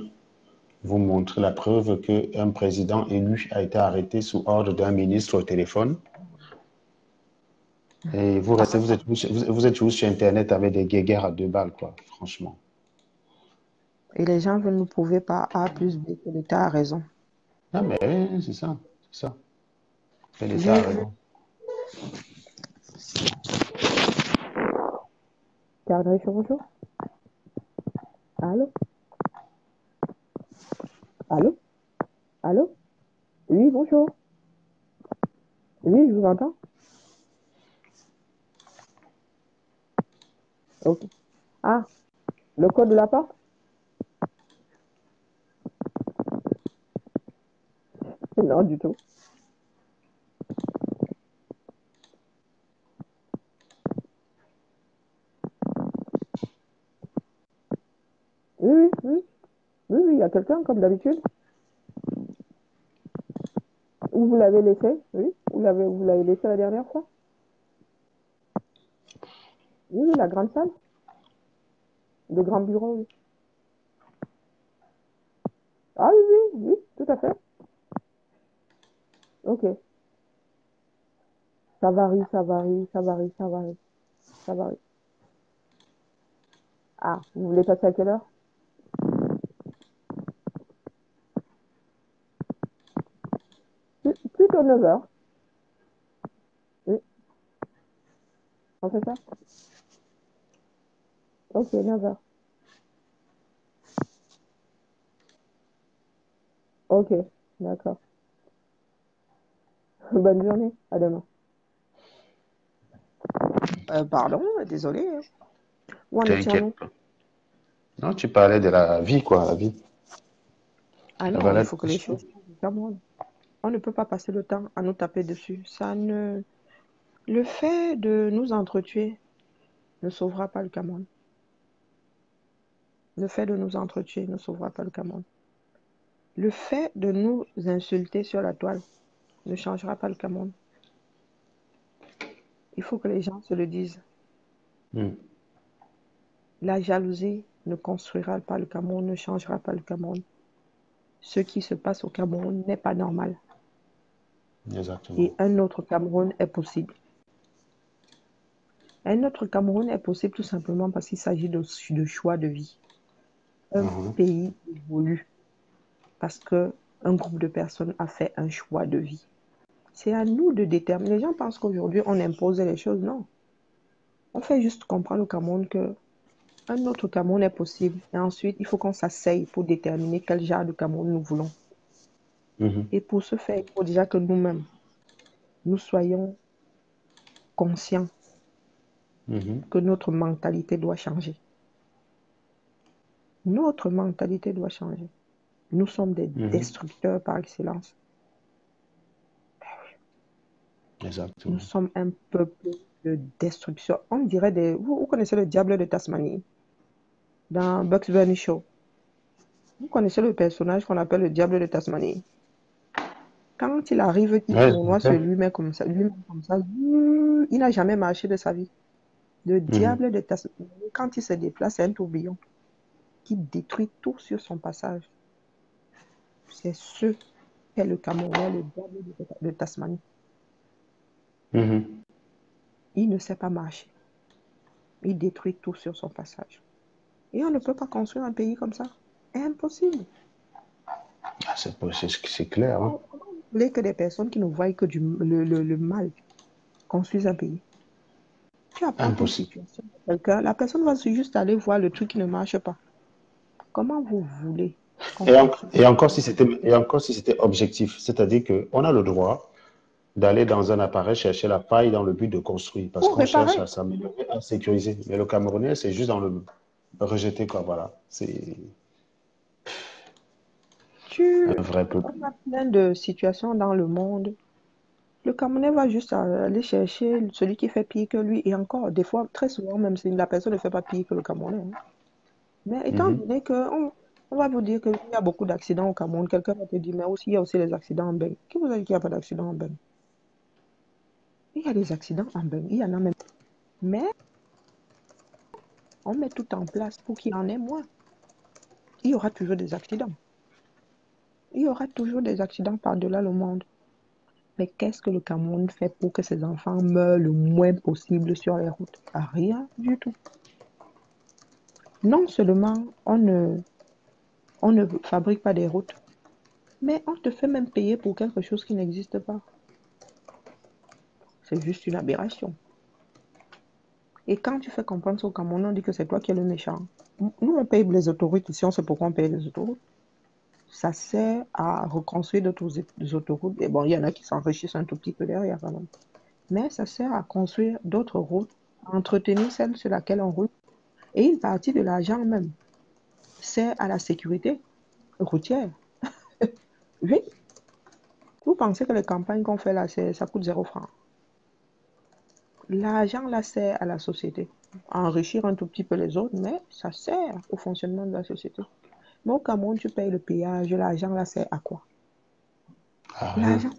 vous montrer la preuve qu'un président élu a été arrêté sous ordre d'un ministre au téléphone. Et vous restez, vous êtes toujours sur Internet avec des guéguerres à 2 balles, quoi, franchement. Et les gens veulent nous prouver par A plus B que l'État a raison. Ah, mais oui, c'est ça, c'est ça. Que l'État a J'ai vu... raison. Carnet, bonjour. Allô? Allô? Allô? Oui, bonjour. Oui, je vous entends. Ok. Ah, le code de la porte? Non, du tout. Oui, oui, oui. Oui, oui, il y a quelqu'un comme d'habitude. Où vous l'avez laissé? Oui, vous l'avez laissé la dernière fois? Oui, oui, la grande salle. Le grand bureau, oui. Ah oui, oui, oui, tout à fait. Ok. Ça varie, ça varie, ça varie, ça varie, ça varie. Ah, vous voulez passer à quelle heure? Plutôt 9 heures. Oui, on fait ça? Ok, 9 heures. Ok, d'accord. Bonne journée, à demain. Pardon, désolé. Où en T'inquiète étions-nous? pas. Non, tu parlais de la vie, quoi, la vie. Ah La non, il valeur. faut que les choses changent. Come on ne peut pas passer le temps à nous taper dessus. Le fait de nous entretuer ne sauvera pas le Cameroun. Le fait de nous entretuer ne sauvera pas le Cameroun. Le fait de nous insulter sur la toile ne changera pas le Cameroun. Il faut que les gens se le disent. Hmm. La jalousie ne construira pas le Cameroun, ne changera pas le Cameroun. ce qui se passe au Cameroun n'est pas normal. Exactement. Et un autre Cameroun est possible. Un autre Cameroun est possible tout simplement parce qu'il s'agit de choix de vie. Un pays évolue parce qu'un groupe de personnes a fait un choix de vie. C'est à nous de déterminer. Les gens pensent qu'aujourd'hui, on impose les choses. Non. On fait juste comprendre au Cameroun qu'un autre Cameroun est possible. Et ensuite, il faut qu'on s'asseye pour déterminer quel genre de Cameroun nous voulons. Et pour ce faire, il faut déjà que nous-mêmes, nous soyons conscients que notre mentalité doit changer. Notre mentalité doit changer. Nous sommes des destructeurs par excellence. Exactement. Nous sommes un peuple de destruction. On dirait des... Vous connaissez le diable de Tasmanie dans Bugs Bunny Show. Vous connaissez le personnage qu'on appelle le diable de Tasmanie. Quand il arrive, il tournoie sur lui-même comme ça. Il n'a jamais marché de sa vie. Le diable de Tasmanie, quand il se déplace, c'est un tourbillon qui détruit tout sur son passage. C'est ce qu'est le Camerounais, le diable de Tasmanie. Il ne sait pas marcher. Il détruit tout sur son passage. Et on ne peut pas construire un pays comme ça. Impossible. C'est clair. Hein? Comment vous voulez que des personnes qui ne voient que le mal construisent un pays? Tu apportes une situation à quelqu'un, la personne va juste aller voir le truc qui ne marche pas. Comment vous voulez et encore si c'était objectif, c'est-à-dire qu'on a le droit d'aller dans un appareil chercher la paille dans le but de construire, parce qu'on cherche à s'améliorer, à sécuriser. Mais le Camerounais, c'est juste dans le rejeter, quoi, voilà. C'est un vrai peuple. On a plein de situations dans le monde. Le Camerounais va juste aller chercher celui qui fait pire que lui. Et encore, des fois, très souvent, même si la personne ne fait pas pire que le Camerounais. Hein. Mais étant donné qu'on va vous dire qu'il y a beaucoup d'accidents au Cameroun, quelqu'un va te dire, mais aussi, il y a aussi les accidents en Beng. Qui vous a dit qu'il n'y a pas d'accidents en Beng? Il y a des accidents en Beng, il y en a même. Mais on met tout en place pour qu'il y en ait moins. Il y aura toujours des accidents. Il y aura toujours des accidents par-delà le monde. Mais qu'est-ce que le Cameroun fait pour que ses enfants meurent le moins possible sur les routes? Rien du tout. Non seulement on ne fabrique pas des routes, mais on te fait même payer pour quelque chose qui n'existe pas. C'est juste une aberration. Et quand tu fais comprendre ça au Cameroun, on dit que c'est toi qui es le méchant. Nous, on paye les autoroutes ici, on sait pourquoi on paye les autoroutes. Ça sert à reconstruire d'autres autoroutes. Et bon, il y en a qui s'enrichissent un tout petit peu derrière quand même. Mais ça sert à construire d'autres routes, à entretenir celle sur laquelle on roule. Et une partie de l'argent même sert à la sécurité routière. Oui. Vous pensez que les campagnes qu'on fait là, ça coûte 0 francs. L'argent là sert à la société, à enrichir un tout petit peu les autres, mais ça sert au fonctionnement de la société. Mais au Cameroun, tu payes le péage, l'argent là sert à quoi? L'argent,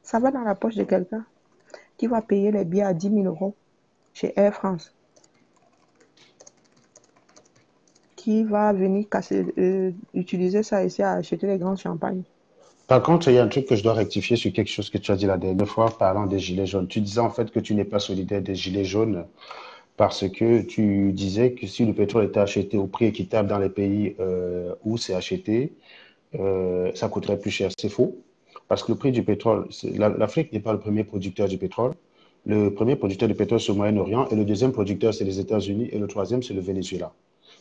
ça va dans la poche de quelqu'un qui va payer les billets à 10 000 € chez Air France, qui va venir utiliser ça ici à acheter les grands champagnes. Par contre, il y a un truc que je dois rectifier sur quelque chose que tu as dit la dernière fois parlant des gilets jaunes. Tu disais en fait que tu n'es pas solidaire des gilets jaunes parce que tu disais que si le pétrole était acheté au prix équitable dans les pays où c'est acheté, ça coûterait plus cher. C'est faux. Parce que le prix du pétrole, l'Afrique n'est pas le premier producteur du pétrole. Le premier producteur du pétrole, c'est le Moyen-Orient, et le deuxième producteur, c'est les États-Unis, et le troisième, c'est le Venezuela.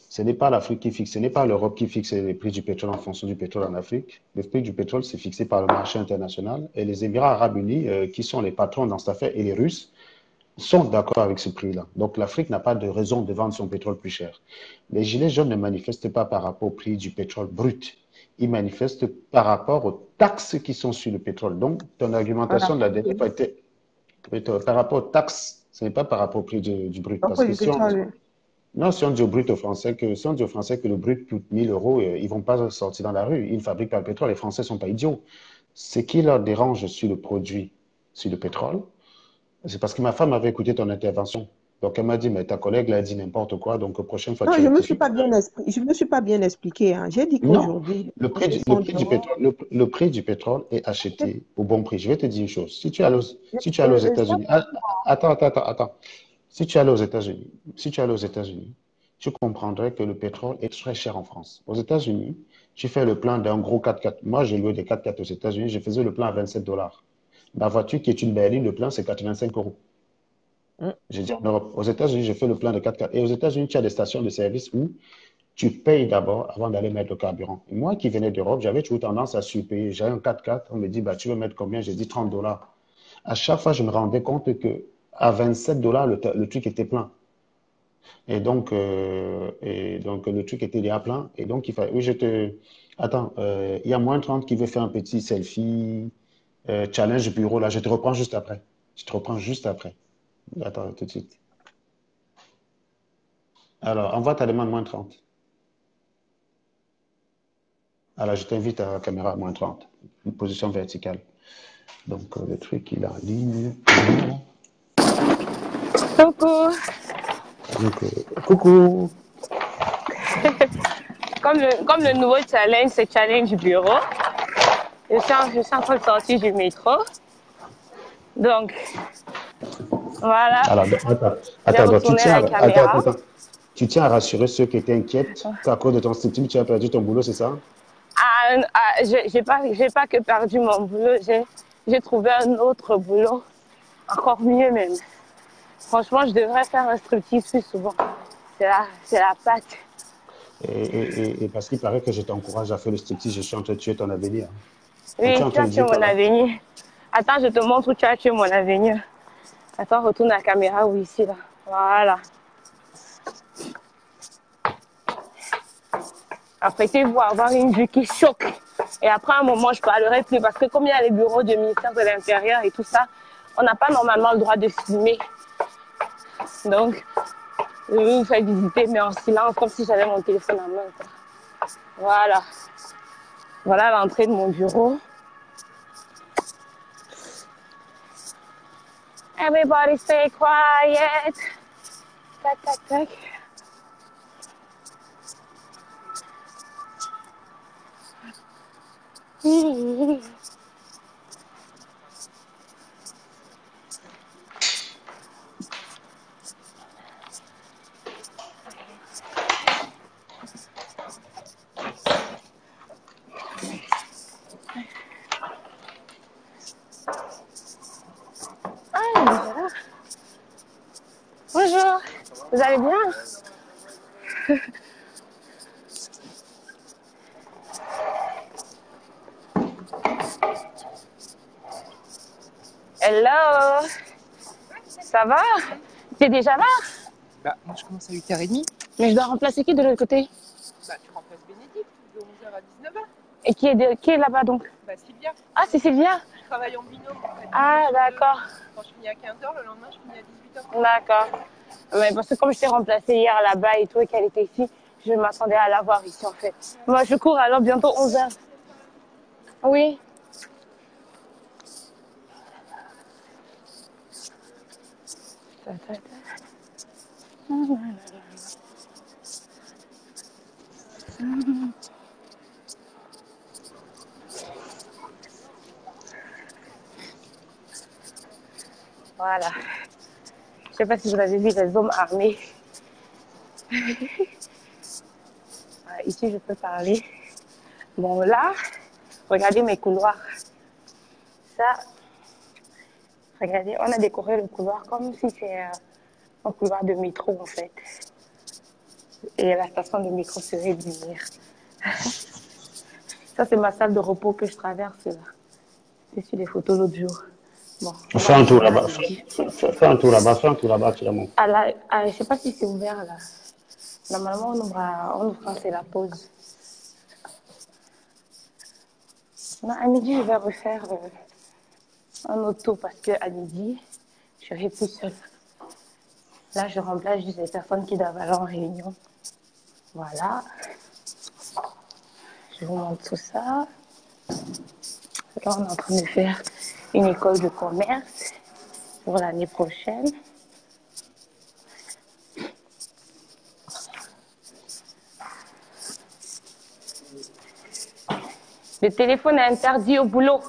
Ce n'est pas l'Afrique qui fixe, ce n'est pas l'Europe qui fixe les prix du pétrole en fonction du pétrole en Afrique. Le prix du pétrole, c'est fixé par le marché international, et les Émirats arabes unis, qui sont les patrons dans cette affaire, et les Russes, sont d'accord avec ce prix-là. Donc l'Afrique n'a pas de raison de vendre son pétrole plus cher. Les Gilets jaunes ne manifestent pas par rapport au prix du pétrole brut. Ils manifestent par rapport aux taxes qui sont sur le pétrole. Donc, ton argumentation de la dernière fois était par rapport aux taxes, ce n'est pas par rapport au prix du brut. Parce que si on dit au brut aux Français que, si on dit aux Français que le brut coûte 1 000 €, ils ne vont pas sortir dans la rue. Ils ne fabriquent pas le pétrole. Les Français ne sont pas idiots. Ce qui leur dérange sur le produit, sur le pétrole, c'est parce que ma femme avait écouté ton intervention Donc, elle m'a dit, mais ta collègue l'a dit n'importe quoi, donc prochaine fois, Non, tu rectifies. je me suis pas bien expliqué, hein. J'ai dit Non, qu'aujourd'hui, les le prix projets du, le sont prix du dehors. pétrole, le prix du pétrole est acheté au bon prix. Je vais te dire une chose. Si tu allais aux Ça, États-Unis, attends. Si tu allais aux États-Unis, si tu allais aux États-Unis, tu comprendrais que le pétrole est très cher en France. Aux États-Unis, tu fais le plein d'un gros 4x4. Moi, j'ai loué des 4x4 aux États-Unis, je faisais le plein à 27 dollars. Ma voiture, qui est une berline, le plein, c'est 85 euros. mm, J'ai dit en Europe. Aux États-Unis, j'ai fait le plein de 4x4. Et aux États-Unis, tu as des stations de service où tu payes d'abord avant d'aller mettre le carburant. Et moi qui venais d'Europe, j'avais toujours tendance à surpayer. J'avais un 4x4, on me dit, bah, tu veux mettre combien? J'ai dit 30 dollars. À chaque fois, je me rendais compte que à 27 dollars, le truc était plein. Et donc, le truc était déjà plein. Et donc, il fallait. Oui, je te. Attends, il y a moins 30 qui veut faire un petit selfie, challenge bureau. Là, je te reprends juste après. Je te reprends juste après. Attends, tout de suite. Alors, envoie ta demande moins 30. Alors, je t'invite à la caméra moins 30. Une position verticale. Donc, le truc, il est en ligne. Coucou. Donc, coucou. Comme le nouveau challenge, c'est challenge bureau. Je suis en train de sortir du métro. Donc, voilà, Alors, j'ai attends, retourné la caméra. Tu tiens à rassurer ceux qui étaient inquiets qu'à cause de ton statut, tu as perdu ton boulot, c'est ça? J'ai pas que perdu mon boulot, j'ai trouvé un autre boulot, encore mieux même. Franchement, je devrais faire un striptease plus souvent. C'est la patte. Et parce qu'il paraît que je t'encourage à faire le striptease, je suis en train de tuer ton avenir. Donc, tu es Oui, en tu train as de tué dire mon quoi là? avenir. Attends, je te montre où tu as tué mon avenir. Attends, retourne la caméra, oui, ici, là. Voilà. Apprêtez-vous à avoir une vue qui choque. Et après un moment, je parlerai plus parce que comme il y a les bureaux du ministère de l'Intérieur et tout ça, on n'a pas normalement le droit de filmer. Donc, je vais vous faire visiter, mais en silence, comme si j'avais mon téléphone en main. Voilà. Voilà l'entrée de mon bureau. Everybody stay quiet. Tac, tac, tac. Ah, voilà. Bonjour. Vous allez bien? Hello. Ça va? T'es déjà là? Bah, moi je commence à 8h30. Mais je dois remplacer qui de l'autre côté? Bah, tu remplaces Bénédicte de 11h à 19h. Et qui est là-bas donc? Bah, Sylvia, Ah, c'est Sylvia? je travaille en binôme en fait. Ah, d'accord. Quand je finis à 15h, le lendemain je finis à 18h. D'accord. Ouais, parce que comme je t'ai remplacée hier là-bas et tout, et qu'elle était ici, je m'attendais à la voir ici en fait. Moi, je cours alors bientôt 11h. Oui. Ta, ta, ta. Voilà. Je sais pas si vous avez vu les hommes armés. Ici, je peux parler. Bon, là, regardez mes couloirs. Ça, regardez, on a décoré le couloir comme si c'était un couloir de métro en fait. Et la station de métro serait lumière. Ça, c'est ma salle de repos que je traverse là. J'ai su les photos l'autre jour. Bon, on Fais va un tour retourner à là-bas. midi. Fais un tour là-bas. Fais un tour là-bas, tu la montres. Je sais pas si c'est ouvert là. Normalement, on ouvre quand c'est la pause. Non, à midi, je vais refaire un autre tour parce qu'à midi, je serai plus seule. Là, je remplace juste les personnes qui doivent aller en réunion. Voilà. Je vous montre tout ça. Là, on est en train de faire une école de commerce pour l'année prochaine. Le téléphone est interdit au boulot.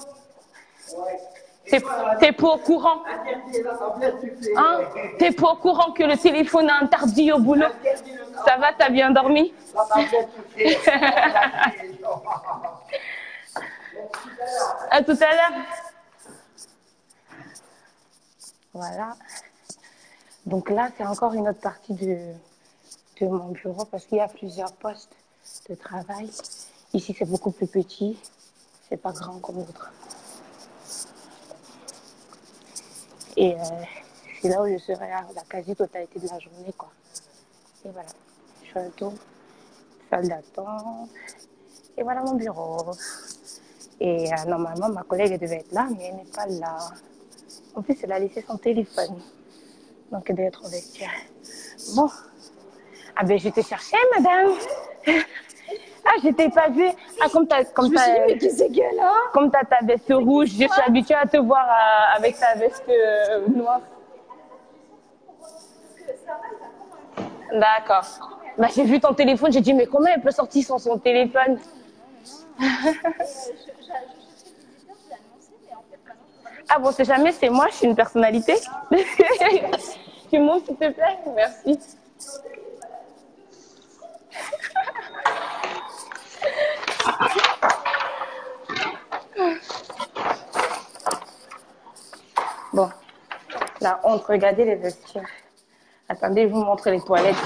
T'es pas au courant? Hein? T'es pas au courant que le téléphone est interdit au boulot? Ça va, t'as bien dormi? À tout à l'heure. Voilà. Donc là, c'est encore une autre partie de mon bureau parce qu'il y a plusieurs postes de travail. Ici, c'est beaucoup plus petit. C'est pas grand comme l'autre. Et c'est là où je serai à la quasi-totalité de la journée, quoi. Et voilà. Je fais un tour, salle d'attente. Et voilà mon bureau. Et normalement, ma collègue devait être là, mais elle n'est pas là. En plus, elle a laissé son téléphone. Donc, elle doit être au vestiaire. Bon. Ah ben, je te cherchais, madame. Ah, je t'ai pas vue. Ah, comme ta veste rouge, je suis habituée à te voir avec ta veste noire. D'accord. Bah, j'ai vu ton téléphone, j'ai dit, mais comment elle peut sortir sans son téléphone? Ah bon, c'est jamais, c'est moi, je suis une personnalité. Tu montes, s'il te plaît? Merci. Bon, la honte, regardez les vestiaires. Attendez, je vous montre les toilettes.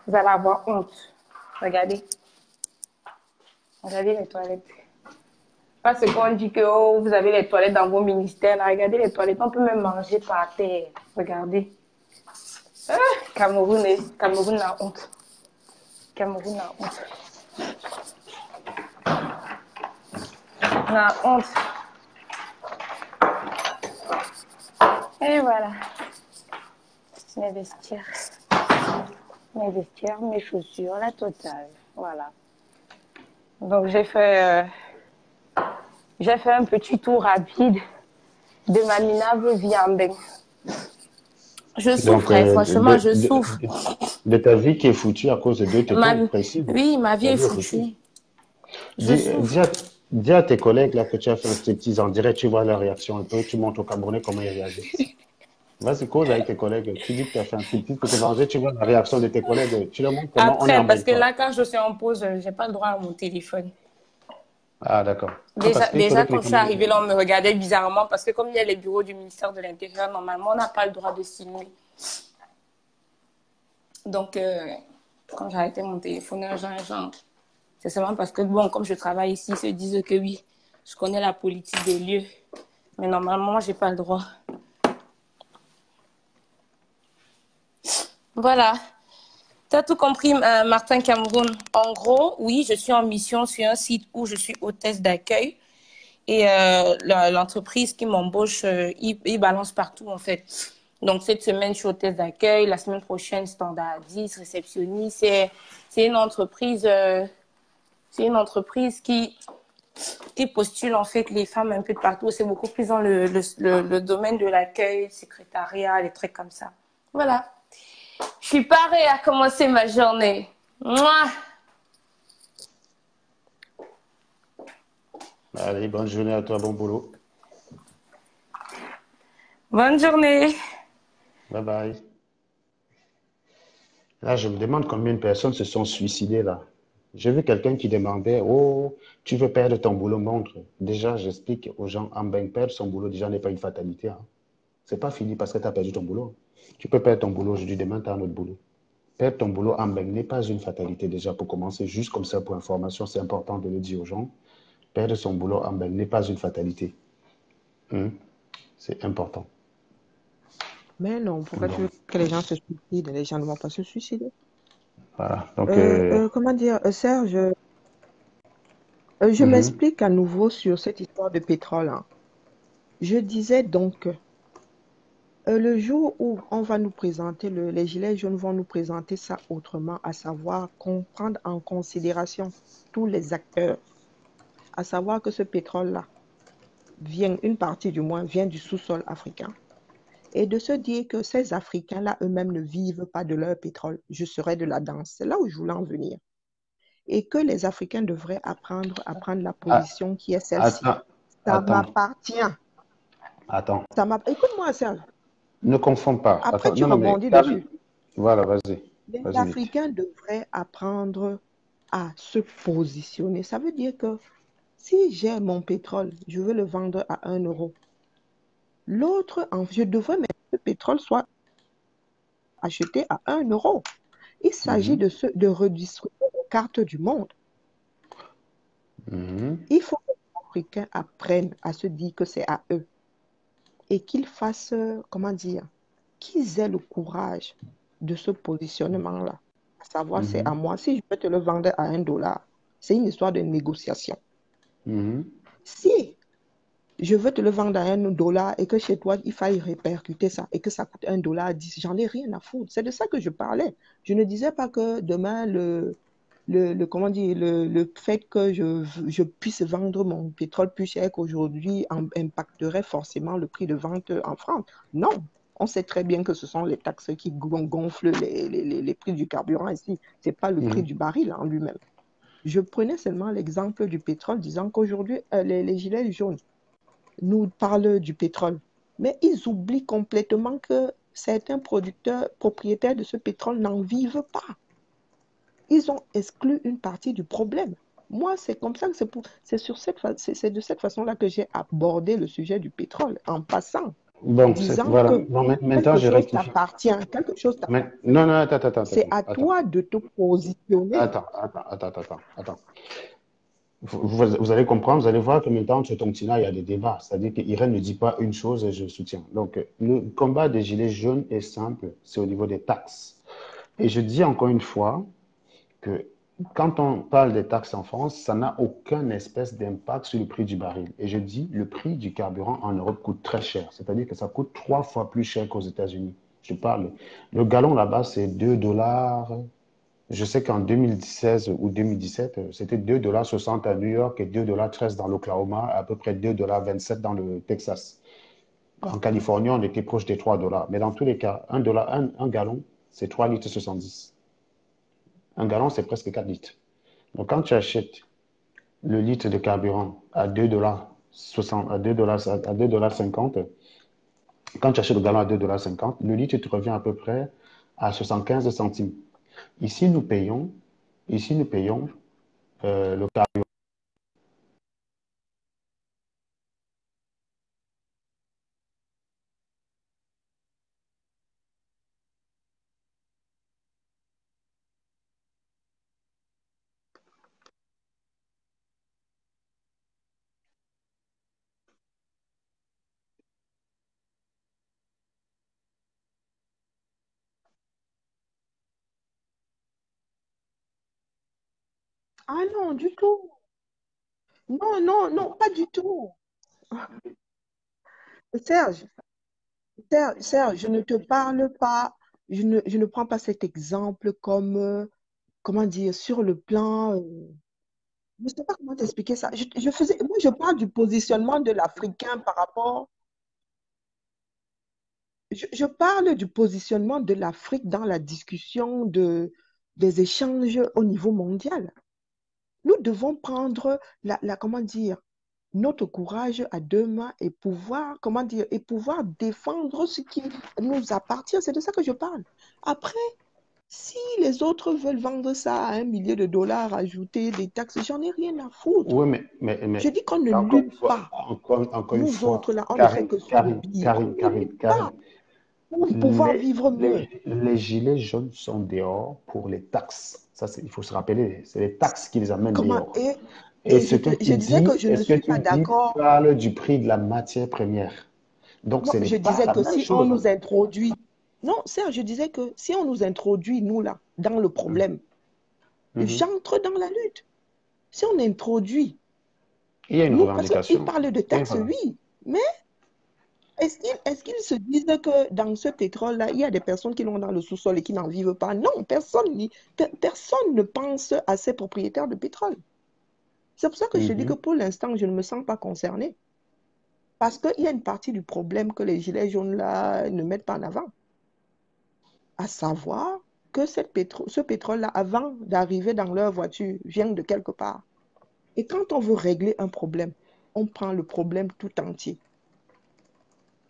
Vous allez avoir honte. Regardez. Regardez les toilettes. Pas ce qu'on dit que oh, vous avez les toilettes dans vos ministères. Là. Regardez les toilettes. On peut même manger par terre. Regardez. Ah, Cameroun a honte. Cameroun a honte. On a honte. Et voilà. Mes vestiaires. Mes vestiaires, mes chaussures, la totale. Voilà. Donc j'ai fait un petit tour rapide de ma minable vie en bain. Je souffre, franchement, je souffre. De ta vie qui est foutue à cause de deux tétons précis. Oui, ma vie est foutue. Dis à tes collègues là, que tu as fait un striptease en direct, tu vois leur réaction un peu, tu montres aux Camerounais comment ils réagissent. Vas-y, cause avec tes collègues. Tu dis que tu as fait un striptease pour te venger, tu vois la réaction de tes collègues. Tu leur montres comment on est en parce que là, quand je suis en pause, je n'ai pas le droit à mon téléphone. Ah, d'accord. Déjà quand je suis arrivée là, on me regardait bizarrement parce que comme il y a les bureaux du ministère de l'Intérieur, normalement, on n'a pas le droit de filmer. Donc, quand j'ai arrêté mon téléphone, genre, c'est seulement parce que, bon, comme je travaille ici, ils se disent que oui, je connais la politique des lieux. Mais normalement, moi, je n'ai pas le droit. Voilà. Tu as tout compris, Martin Cameroun. En gros, oui, je suis en mission sur un site où je suis hôtesse d'accueil. Et l'entreprise qui m'embauche, il balance partout, en fait. Donc, cette semaine, je suis hôtesse d'accueil. La semaine prochaine, standardiste, réceptionniste. C'est une entreprise qui postule, en fait, les femmes un peu de partout. C'est beaucoup plus dans le domaine de l'accueil, secrétariat, des trucs comme ça. Voilà. Je suis parée à commencer ma journée. Mouah. Allez, bonne journée à toi, bon boulot. Bonne journée. Bye bye. Là, je me demande combien de personnes se sont suicidées là. J'ai vu quelqu'un qui demandait, oh, tu veux perdre ton boulot, montre. Déjà, j'explique aux gens, en bain, perdre son boulot déjà n'est pas une fatalité. Hein. C'est pas fini parce que tu as perdu ton boulot. Tu peux perdre ton boulot aujourd'hui, demain, tu as un autre boulot. Perdre ton boulot en bain n'est pas une fatalité déjà pour commencer, juste comme ça pour information, c'est important de le dire aux gens. Perdre son boulot en bain n'est pas une fatalité. C'est important. Mais non, pourquoi tu veux que les gens se suicident? Les gens ne vont pas se suicider. Voilà. Donc, comment dire, Serge, je m'explique à nouveau sur cette histoire de pétrole. Hein. Je disais donc, le jour où on va nous présenter, les Gilets jaunes vont nous présenter ça autrement, à savoir prendre en considération tous les acteurs, à savoir que ce pétrole-là vient, une partie du moins, vient du sous-sol africain. Et de se dire que ces Africains-là eux-mêmes ne vivent pas de leur pétrole, je serais de la danse. C'est là où je voulais en venir. et que les Africains devraient apprendre à prendre la Ah, position qui est celle-ci. attends, Ça attends, m'appartient. attends. Écoute-moi, Serge. Ne confonds pas. Après, Attends, tu non, non, mais rebondis calme. dessus. Voilà, vas-y. Les Vas-y vite. Africains devraient apprendre à se positionner. Ça veut dire que si j'ai mon pétrole, je veux le vendre à 1 euro. L'autre, je devrais mettre que le pétrole soit acheté à 1 euro. Il s'agit Mhm, de redistribuer les cartes du monde. mhm, Il faut que les Africains apprennent à se dire que c'est à eux et qu'ils fassent, comment dire, qu'ils aient le courage de ce positionnement-là. À savoir, c'est à mhm, moi. Si je peux te le vendre à 1 dollar, c'est une histoire de négociation. mhm. Si je veux te le vendre à 1 dollar et que chez toi, il faille répercuter ça et que ça coûte 1,10 $, j'en ai rien à foutre. C'est de ça que je parlais. Je ne disais pas que demain, comment dire, le fait que je puisse vendre mon pétrole plus cher qu'aujourd'hui impacterait forcément le prix de vente en France. Non, on sait très bien que ce sont les taxes qui gonflent les prix du carburant ici. Ce n'est pas le prix Mhm. du baril en lui-même. Je prenais seulement l'exemple du pétrole, disant qu'aujourd'hui, les gilets jaunes nous parlent du pétrole. Mais ils oublient complètement que certains producteurs, propriétaires de ce pétrole n'en vivent pas. Ils ont exclu une partie du problème. Moi, c'est comme ça que c'est de cette façon-là que j'ai abordé le sujet du pétrole, en passant, Bon, disant voilà. que Bon, maintenant, quelque je chose rectifie. t'appartient, quelque chose t'appartient. Non, non, attends, attends, C'est attends, à attends. toi de te positionner. Attends. Vous allez comprendre, vous allez voir que maintenant, ce ton-là, il y a des débats. C'est-à-dire qu'Irène ne dit pas une chose et je soutiens. Donc, le combat des Gilets jaunes est simple, c'est au niveau des taxes. Et je dis encore une fois que quand on parle des taxes en France, ça n'a aucun espèce d'impact sur le prix du baril. Et je dis, le prix du carburant en Europe coûte très cher. C'est-à-dire que ça coûte 3 fois plus cher qu'aux États-Unis. Je parle. Le gallon là-bas, c'est 2 dollars. Je sais qu'en 2016 ou 2017, c'était 2,60 $ à New York et 2,13 $ dans l'Oklahoma, à peu près 2,27 $ dans le Texas. En Californie, on était proche des 3 dollars. Mais dans tous les cas, un gallon, c'est 3,70 litres. Un gallon, c'est presque 4 litres. Donc, quand tu achètes le litre de carburant à 2,60 $, à 2,50 $, quand tu achètes le gallon à 2,50 $, le litre te revient à peu près à 75 centimes. Ici, nous payons, le carburant. Ah non, du tout. Non, non, non, pas du tout. Serge, Serge, je ne te parle pas, je ne prends pas cet exemple comme, comment dire, sur le plan, je ne sais pas comment t'expliquer ça. Moi, je parle du positionnement de l'Africain par rapport, je parle du positionnement de l'Afrique dans la discussion des échanges au niveau mondial. Nous devons prendre comment dire, notre courage à deux mains et pouvoir, comment dire, et pouvoir défendre ce qui nous appartient. C'est de ça que je parle. Après, si les autres veulent vendre ça à 1 million de dollars, ajouter des taxes, j'en ai rien à foutre. Oui, Je dis qu'on ne encore une lutte fois, pas. encore une Nous fois, autres, là, on ne fait que subir. On ne lutte Karine, pas pour pouvoir vivre mieux. les gilets jaunes sont dehors pour les taxes. Ça, il faut se rappeler, c'est les taxes qui les amènent Comment, dehors. et, Et je disais que je et ne ce que suis tu pas dis d'accord. parle du prix de la matière première. Donc, Non, ce n'est je pas disais la que même si on chose. nous introduit, non, Serge, je disais que si on nous introduit, nous, là, dans le problème, Mhm. j'entre dans la lutte. Si on introduit, Il y a une nous, parce qu'il revendication. parle de Oui, taxes, voilà. oui, mais est-ce qu'ils se disent que dans ce pétrole-là, il y a des personnes qui l'ont dans le sous-sol et qui n'en vivent pas? Non, personne ne pense à ces propriétaires de pétrole. C'est pour ça que je dis que Mhm. pour l'instant, je ne me sens pas concernée. Parce qu'il y a une partie du problème que les gilets jaunes là ne mettent pas en avant. À savoir que ce pétrole-là, avant d'arriver dans leur voiture, vient de quelque part. Et quand on veut régler un problème, on prend le problème tout entier,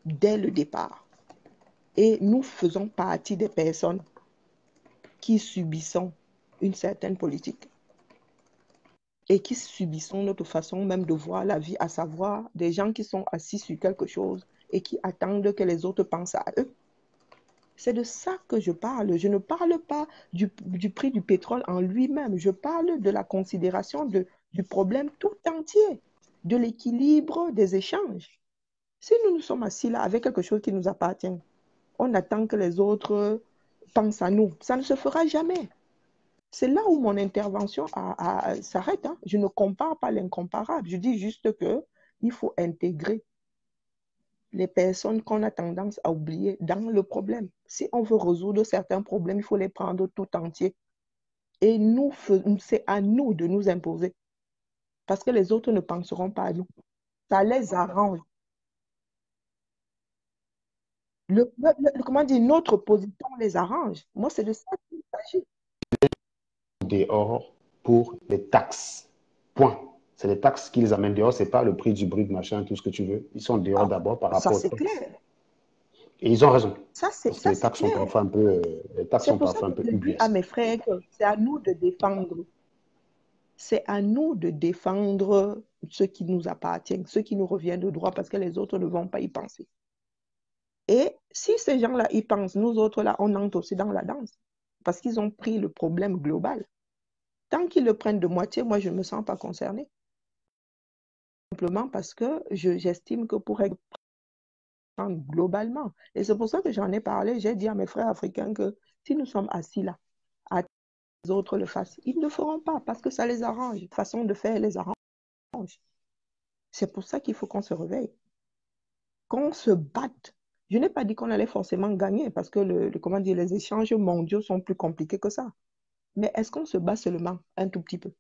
dès le départ. Et nous faisons partie des personnes qui subissons une certaine politique et qui subissons notre façon même de voir la vie, à savoir des gens qui sont assis sur quelque chose et qui attendent que les autres pensent à eux. C'est de ça que je parle. Je ne parle pas du prix du pétrole en lui-même. Je parle de la considération du problème tout entier, de l'équilibre des échanges. Si nous nous sommes assis là avec quelque chose qui nous appartient, on attend que les autres pensent à nous. Ça ne se fera jamais. C'est là où mon intervention s'arrête. Hein. Je ne compare pas l'incomparable. Je dis juste qu'il faut intégrer les personnes qu'on a tendance à oublier dans le problème. Si on veut résoudre certains problèmes, il faut les prendre tout entiers. Et c'est à nous de nous imposer. Parce que les autres ne penseront pas à nous. Ça les arrange. Comment dire, notre position les arrange. Moi, c'est de ça qu'il s'agit. Dehors pour les taxes. Point. C'est les taxes qu'ils amènent dehors, c'est pas le prix du brique, machin, tout ce que tu veux. Ils sont dehors d'abord par rapport aux taxes. Ça, c'est clair. Et ils ont raison. Parce que les taxes sont parfois un peu, ubuesques. À mes frères que c'est à nous de défendre. C'est à nous de défendre ce qui nous appartient, ce qui nous revient de droit, parce que les autres ne vont pas y penser. Et si ces gens-là y pensent, nous autres là, on entre aussi dans la danse. Parce qu'ils ont pris le problème global. Tant qu'ils le prennent de moitié, moi, je ne me sens pas concernée. Simplement parce que j'estime que pour être globalement, et c'est pour ça que j'en ai parlé, j'ai dit à mes frères africains que si nous sommes assis là, à les autres le fassent, ils ne le feront pas parce que ça les arrange. Façon de faire les arrange. C'est pour ça qu'il faut qu'on se réveille. Qu'on se batte. Je n'ai pas dit qu'on allait forcément gagner parce que les échanges mondiaux sont plus compliqués que ça. Mais est-ce qu'on se bat seulement un tout petit peu?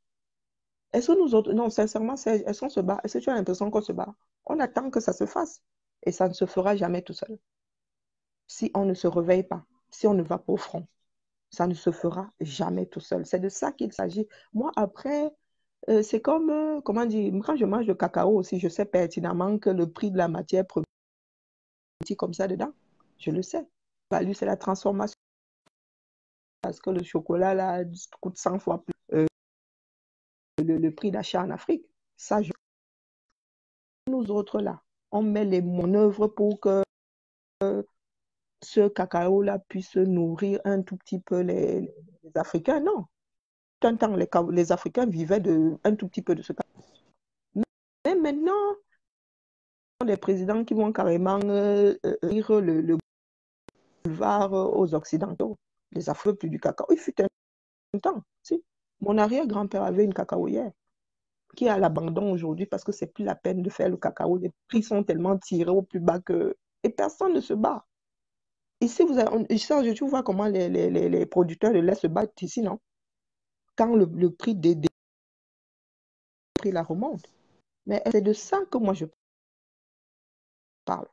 Est-ce que nous autres, non, sincèrement, est-ce qu'on se bat? Est-ce que tu as l'impression qu'on se bat? On attend que ça se fasse et ça ne se fera jamais tout seul. Si on ne se réveille pas, si on ne va pas au front, ça ne se fera jamais tout seul. C'est de ça qu'il s'agit. Moi, après, c'est comme, comment dire, quand je mange le cacao aussi, je sais pertinemment que le prix de la matière première est comme ça dedans. Je le sais. Value, c'est la transformation. Parce que le chocolat, là, coûte 100 fois plus le prix d'achat en Afrique. Ça, nous autres, là, on met les manœuvres pour que ce cacao-là puisse nourrir un tout petit peu les Africains. Non. Un temps, les Africains vivaient un tout petit peu de ce cacao. Mais maintenant, les présidents qui vont carrément lire le boulevard aux Occidentaux, les Africains plus du cacao. Il fut un temps, si. Mon arrière-grand-père avait une cacaoyère qui est à l'abandon aujourd'hui parce que c'est plus la peine de faire le cacao. Les prix sont tellement tirés au plus bas que... Et personne ne se bat. Ici, tu vois comment les producteurs de lait se battent ici, non? Quand le prix des prix la remonte. Mais c'est de ça que moi je parle.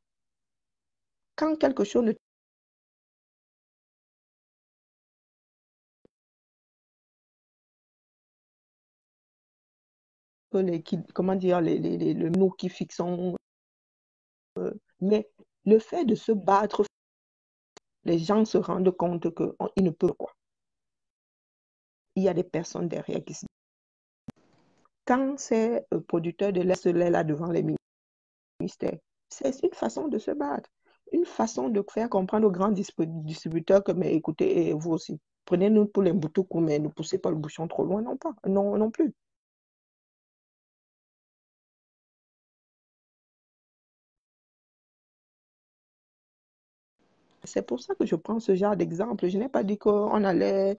Quand quelque chose ne comment dire, nous qui fixons. Mais le fait de se battre, les gens se rendent compte qu'ils ne peuvent quoi. Il y a des personnes derrière qui se... Quand ces producteurs de lait se lèvent là devant les ministères, c'est une façon de se battre. Une façon de faire comprendre aux grands distributeurs que, mais écoutez, et vous aussi, prenez-nous pour les boutoukou, mais ne poussez pas le bouchon trop loin, non pas, non plus. C'est pour ça que je prends ce genre d'exemple. Je n'ai pas dit qu'on allait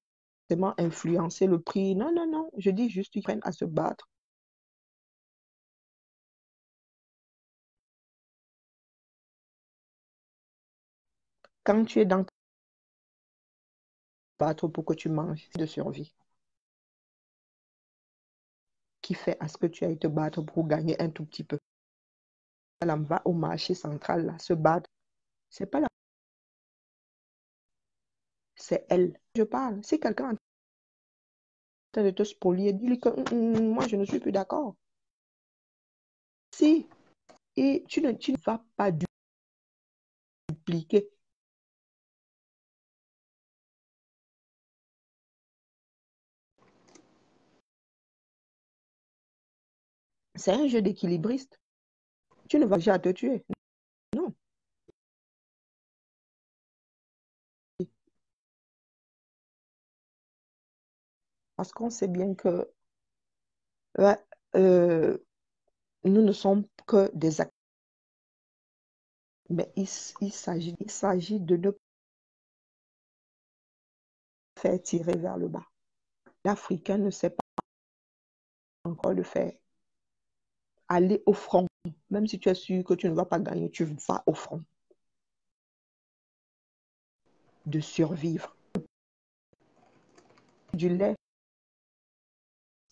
vraiment influencer le prix. Non, non, non. Je dis juste qu'ils prennent à se battre. Quand tu es dans battre pour que tu manges de survie, qui fait à ce que tu ailles te battre pour gagner un tout petit peu. Là, on va au marché central, là, se battre. C'est pas la... c'est elle. Je parle. Si quelqu'un est en train de te spolier, dis-lui que moi, je ne suis plus d'accord. Si, et tu ne vas pas dupliquer. C'est un jeu d'équilibriste. Tu ne vas pas te tuer. Non. Parce qu'on sait bien que ouais, nous ne sommes que des acteurs. Mais il s'agit de ne pas faire tirer vers le bas. L'Africain ne sait pas encore le faire. Aller au front. Même si tu es sûr que tu ne vas pas gagner, tu vas au front. De survivre. Du lait.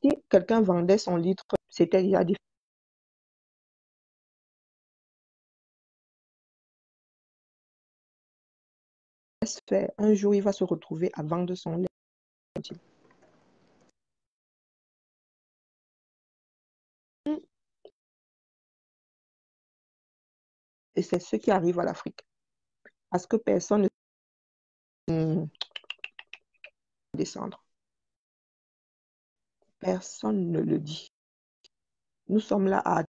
Si quelqu'un vendait son litre, c'était déjà difficile. Un jour, il va se retrouver à vendre son lait. Et c'est ce qui arrive à l'Afrique. Parce que personne ne descendre. Personne ne le dit. Nous sommes là à